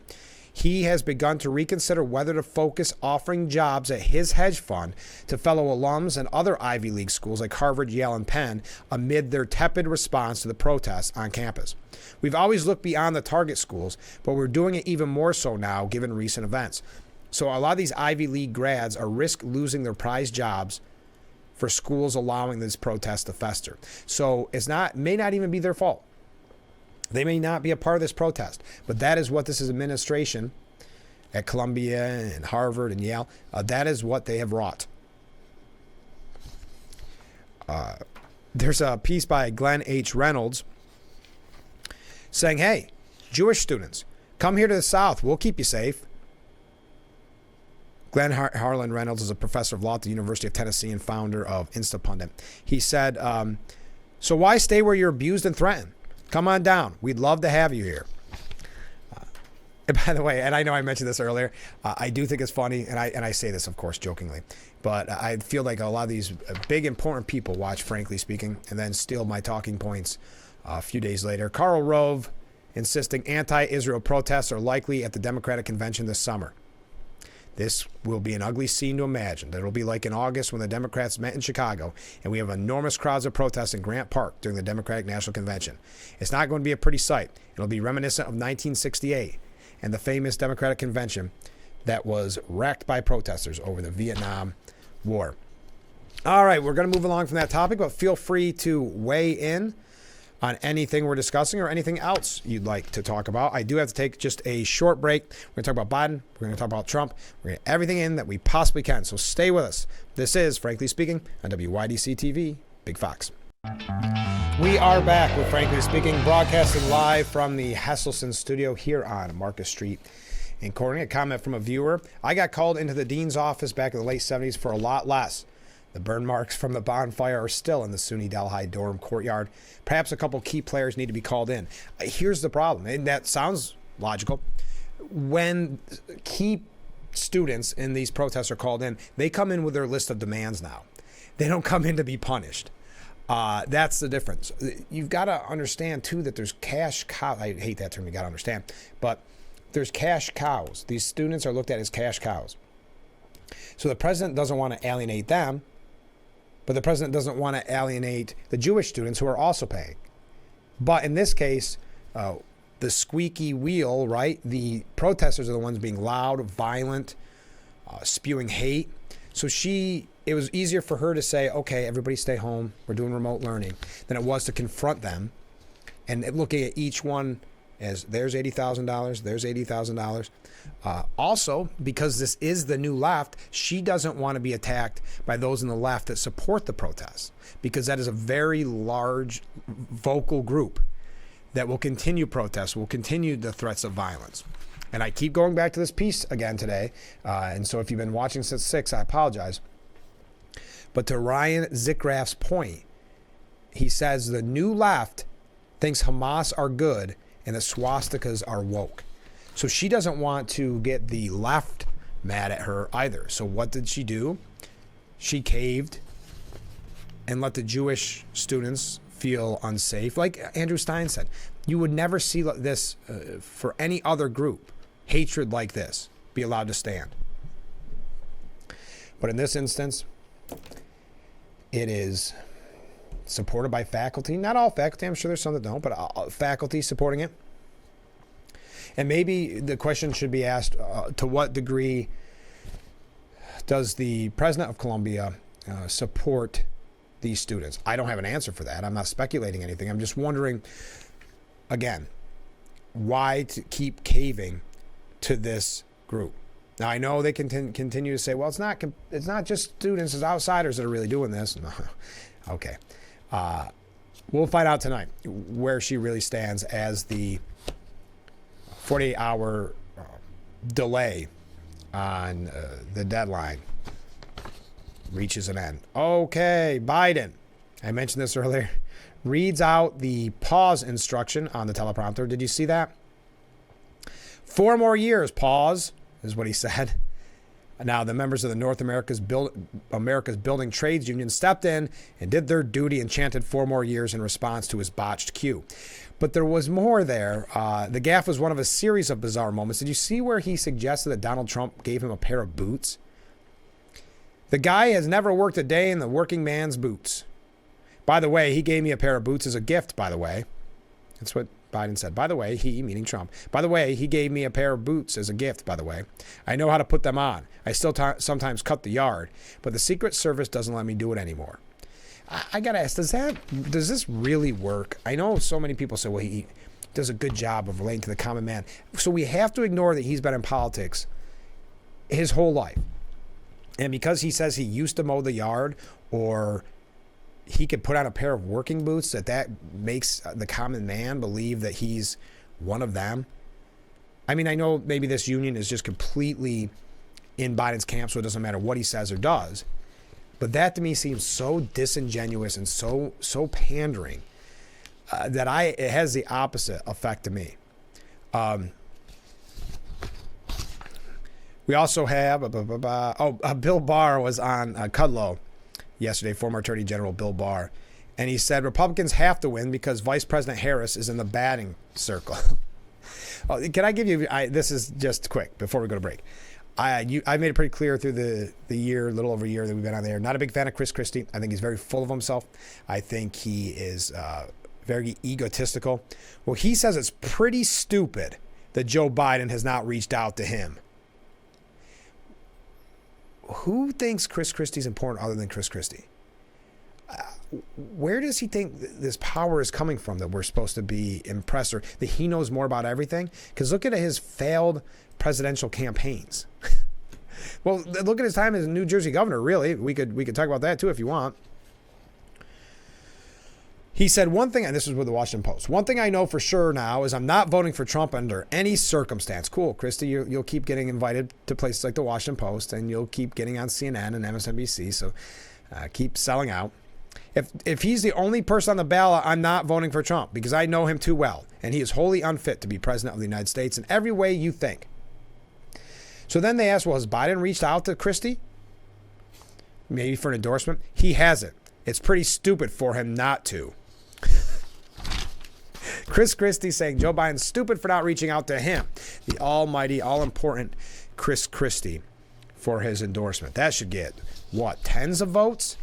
He has begun to reconsider whether to focus offering jobs at his hedge fund to fellow alums and other Ivy League schools like Harvard, Yale, and Penn amid their tepid response to the protests on campus. We've always looked beyond the target schools, but we're doing it even more so now given recent events. So a lot of these Ivy League grads are risk losing their prized jobs for schools allowing this protest to fester. So may not even be their fault. They may not be a part of this protest, but that is what this administration at Columbia and Harvard and Yale, that is what they have wrought. There's a piece by Glenn H. Reynolds saying, hey, Jewish students, come here to the South. We'll keep you safe. Glenn Harlan Reynolds is a professor of law at the University of Tennessee and founder of Instapundit. He said, so why stay where you're abused and threatened? Come on down. We'd love to have you here. And by the way, and I know I mentioned this earlier, I do think it's funny, and I say this, of course, jokingly, but I feel like a lot of these big, important people watch Frankly Speaking and then steal my talking points a few days later. Karl Rove insisting anti-Israel protests are likely at the Democratic Convention this summer. This will be an ugly scene to imagine. It'll be like in August when the Democrats met in Chicago and we have enormous crowds of protests in Grant Park during the Democratic National Convention. It's not going to be a pretty sight. It'll be reminiscent of 1968 and the famous Democratic Convention that was wrecked by protesters over the Vietnam War. All right, we're going to move along from that topic, but feel free to weigh in on anything we're discussing or anything else you'd like to talk about. I do have to take just a short break. We're going to talk about Biden. We're going to talk about Trump. We're going to get everything in that we possibly can. So stay with us. This is Frankly Speaking on WYDC TV, Big Fox. We are back with Frankly Speaking, broadcasting live from the Hesselson studio here on Marcus Street in Corning. A comment from a viewer. I got called into the dean's office back in the late 70s for a lot less. The burn marks from the bonfire are still in the SUNY Delhi dorm courtyard. Perhaps a couple key players need to be called in. Here's the problem, and that sounds logical. When key students in these protests are called in, they come in with their list of demands now. They don't come in to be punished. That's the difference. You've got to understand, too, that there's cash cows. I hate that term, you got to understand. But there's cash cows. These students are looked at as cash cows. So the president doesn't want to alienate them, but the president doesn't want to alienate the Jewish students who are also paying. But in this case, the squeaky wheel, right? The protesters are the ones being loud, violent, spewing hate. So it was easier for her to say, okay, everybody stay home. We're doing remote learning, than it was to confront them and looking at each one as there's $80,000, there's $80,000. Also, because this is the new left, she doesn't want to be attacked by those in the left that support the protests, because that is a very large vocal group that will continue protests, will continue the threats of violence. And I keep going back to this piece again today. And so if you've been watching since 6, I apologize. But to Ryan Zickraff's point, he says the new left thinks Hamas are good and the swastikas are woke. So she doesn't want to get the left mad at her either. So what did she do? She caved and let the Jewish students feel unsafe. Like Andrew Stein said, you would never see this for any other group, hatred like this, be allowed to stand. But in this instance, it is supported by faculty. Not all faculty, I'm sure there's some that don't, but faculty supporting it. And maybe the question should be asked, to what degree does the president of Columbia support these students? I don't have an answer for that. I'm not speculating anything. I'm just wondering, again, why to keep caving to this group? Now, I know they continue to say, well, it's not just students, it's outsiders that are really doing this. No. Okay. We'll find out tonight where she really stands as the 48-hour delay on the deadline reaches an end. Okay, Biden, I mentioned this earlier, reads out the pause instruction on the teleprompter. Did you see that? 4 more years, pause, is what he said. Now, the members of the North America's Building Trades Union stepped in and did their duty and chanted 4 more years in response to his botched cue. But there was more there. The gaffe was one of a series of bizarre moments. Did you see where he suggested that Donald Trump gave him a pair of boots? The guy has never worked a day in the working man's boots. By the way, he gave me a pair of boots as a gift, by the way. That's what Biden said. By the way, he, meaning Trump. By the way, he gave me a pair of boots as a gift, by the way. I know how to put them on. I still sometimes cut the yard, but the Secret Service doesn't let me do it anymore. I got to ask, does this really work? I know so many people say, well, he does a good job of relating to the common man. So we have to ignore that he's been in politics his whole life. And because he says he used to mow the yard, or he could put on a pair of working boots, that makes the common man believe that he's one of them. I mean, I know maybe this union is just completely in Biden's camp, so it doesn't matter what he says or does. But that to me seems so disingenuous and so pandering that it has the opposite effect to me. We also have Bill Barr was on Kudlow yesterday, former Attorney General Bill Barr, and he said Republicans have to win because Vice President Harris is in the batting circle. Can I give you? This is just quick before we go to break. I made it pretty clear through the year, little over a year that we've been on there. Not a big fan of Chris Christie. I think he's very full of himself. I think he is very egotistical. Well, he says it's pretty stupid that Joe Biden has not reached out to him. Who thinks Chris Christie's important other than Chris Christie? Where does he think this power is coming from that we're supposed to be impressed, or that he knows more about everything? Because look at his failed presidential campaigns. Well, look at his time as New Jersey governor, really. We could talk about that too if you want. He said one thing, and this was with the Washington Post. One thing I know for sure now is I'm not voting for Trump under any circumstance. Cool, Christy, you'll keep getting invited to places like the Washington Post, and you'll keep getting on CNN and MSNBC, so keep selling out. If he's the only person on the ballot, I'm not voting for Trump because I know him too well, and he is wholly unfit to be president of the United States in every way you think. So then they asked, well, has Biden reached out to Christie? Maybe for an endorsement? He hasn't. It's pretty stupid for him not to. Chris Christie saying Joe Biden's stupid for not reaching out to him, the almighty, all-important Chris Christie, for his endorsement. That should get, tens of votes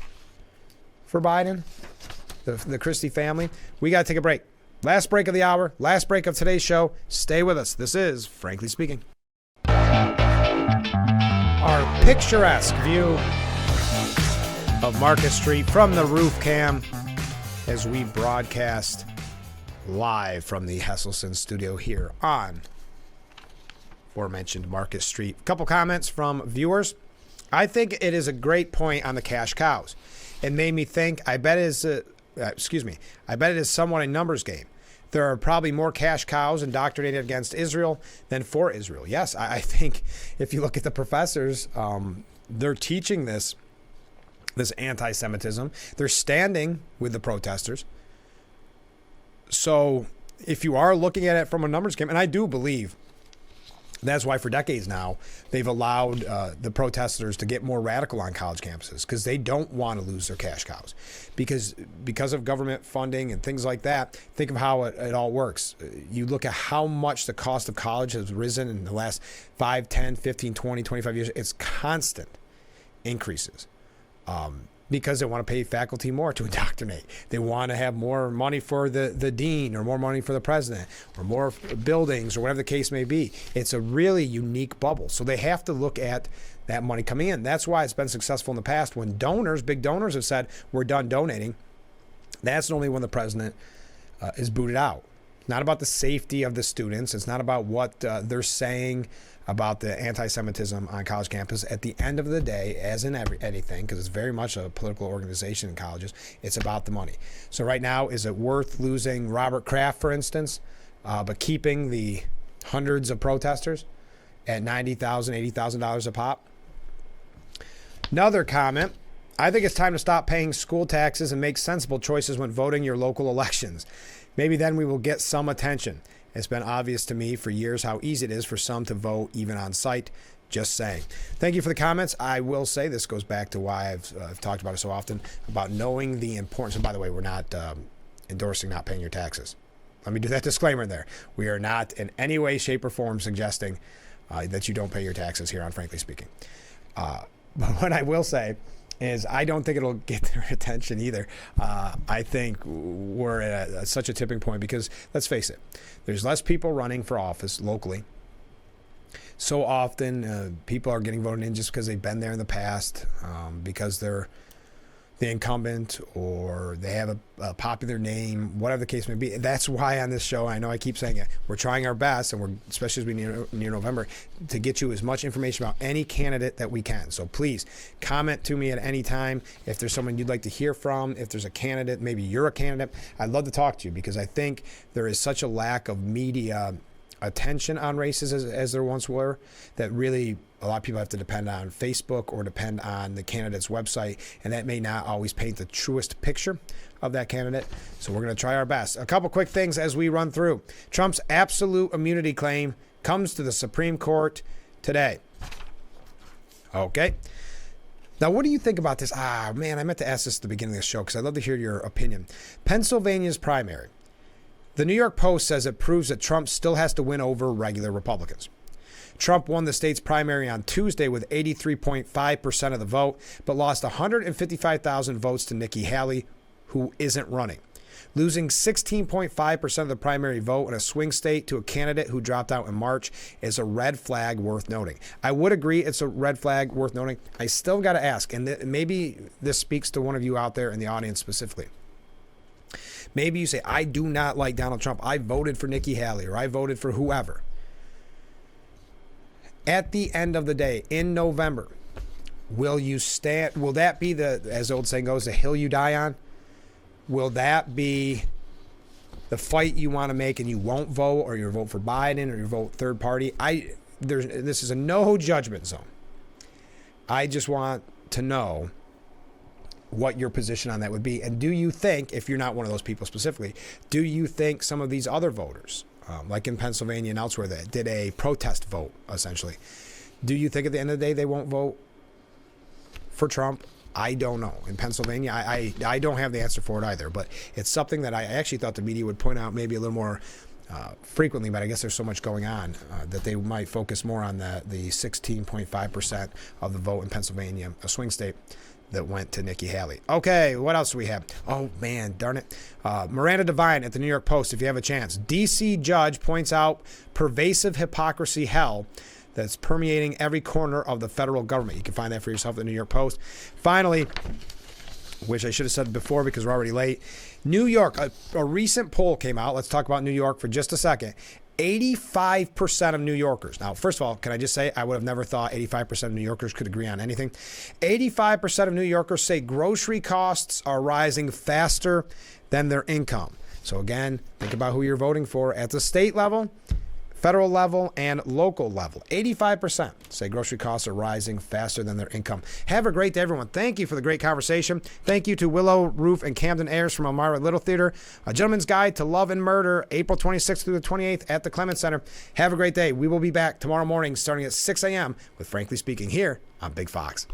for Biden? The Christie family? We got to take a break. Last break of the hour, last break of today's show. Stay with us. This is Frankly Speaking. Our picturesque view of Market Street from the roof cam as we broadcast live from the Hesselson studio here on aforementioned Market Street. A couple comments from viewers. I think it is a great point on the cash cows. It made me think, I bet it is somewhat a numbers game. There are probably more cash cows indoctrinated against Israel than for Israel. Yes, I think if you look at the professors, they're teaching this anti-Semitism. They're standing with the protesters. So if you are looking at it from a numbers game, and I do believe that's why for decades now they've allowed the protesters to get more radical on college campuses, because they don't want to lose their cash cows. Because of government funding and things like that, think of how it all works. You look at how much the cost of college has risen in the last 5, 10, 15, 20, 25 years. It's constant increases. Because they want to pay faculty more to indoctrinate. They want to have more money for the dean, or more money for the president, or more buildings, or whatever the case may be. It's a really unique bubble. So they have to look at that money coming in. That's why it's been successful in the past when big donors have said, we're done donating. That's normally when the president is booted out. It's not about the safety of the students. It's not about what they're saying about the anti-Semitism on college campus. At the end of the day, as in anything, because it's very much a political organization in colleges, it's about the money. So right now, is it worth losing Robert Kraft, for instance, but keeping the hundreds of protesters at $90,000, $80,000 a pop? Another comment: I think it's time to stop paying school taxes and make sensible choices when voting your local elections. Maybe then we will get some attention. It's been obvious to me for years how easy it is for some to vote even on site. Just saying. Thank you for the comments. I will say this goes back to why I've talked about it so often, about knowing the importance. And by the way, we're not endorsing not paying your taxes. Let me do that disclaimer in there. We are not in any way, shape, or form suggesting that you don't pay your taxes here on Frankly Speaking. But what I will say is I don't think it'll get their attention either. I think we're at such a tipping point because, let's face it, there's less people running for office locally. So often people are getting voted in just because they've been there in the past, because they're the incumbent or they have a popular name, whatever the case may be. That's why on this show, I know I keep saying it, we're trying our best, and we're, especially as we near November, to get you as much information about any candidate that we can. So please comment to me at any time if there's someone you'd like to hear from, if there's a candidate, maybe you're a candidate. I'd love to talk to you, because I think there is such a lack of media attention on races as there once were, that really a lot of people have to depend on Facebook or depend on the candidate's website, and that may not always paint the truest picture of that candidate. So we're going to try our best. A couple quick things as we run through. Trump's absolute immunity claim comes to the Supreme Court today. Okay. Now, what do you think about this? Man, I meant to ask this at the beginning of the show because I'd love to hear your opinion. Pennsylvania's primary. The New York Post says it proves that Trump still has to win over regular Republicans. Trump won the state's primary on Tuesday with 83.5% of the vote, but lost 155,000 votes to Nikki Haley, who isn't running. Losing 16.5% of the primary vote in a swing state to a candidate who dropped out in March is a red flag worth noting. I would agree it's a red flag worth noting. I still got to ask, and maybe this speaks to one of you out there in the audience specifically. Maybe you say, I do not like Donald Trump. I voted for Nikki Haley, or I voted for whoever. At the end of the day, in November, will you stand? Will that be as the old saying goes, the hill you die on? Will that be the fight you want to make and you won't vote, or you vote for Biden, or you vote third party? This is a no judgment zone. I just want to know what your position on that would be. And do you think, if you're not one of those people specifically, do you think some of these other voters, like in Pennsylvania and elsewhere, that did a protest vote, essentially, do you think at the end of the day they won't vote for Trump? I don't know. In Pennsylvania, I don't have the answer for it either, but it's something that I actually thought the media would point out maybe a little more frequently, but I guess there's so much going on that they might focus more on the 16.5% of the vote in Pennsylvania, a swing state, that went to Nikki Haley. Okay, what else do we have? Oh, man, darn it. Miranda Devine at the New York Post, if you have a chance. D.C. judge points out pervasive hypocrisy hell that's permeating every corner of the federal government. You can find that for yourself at the New York Post. Finally, which I should have said before because we're already late, New York, a recent poll came out. Let's talk about New York for just a second. 85% of New Yorkers. Now, first of all, can I just say, I would have never thought 85% of New Yorkers could agree on anything. 85% of New Yorkers say grocery costs are rising faster than their income. So again, think about who you're voting for. At the state level, federal level and local level. 85% say grocery costs are rising faster than their income. Have a great day, everyone. Thank you for the great conversation. Thank you to Willow Roof and Camden Ayers from Elmira Little Theater. A Gentleman's Guide to Love and Murder, April 26th through the 28th at the Clemens Center. Have a great day. We will be back tomorrow morning starting at 6 a.m. with Frankly Speaking here on Big Fox.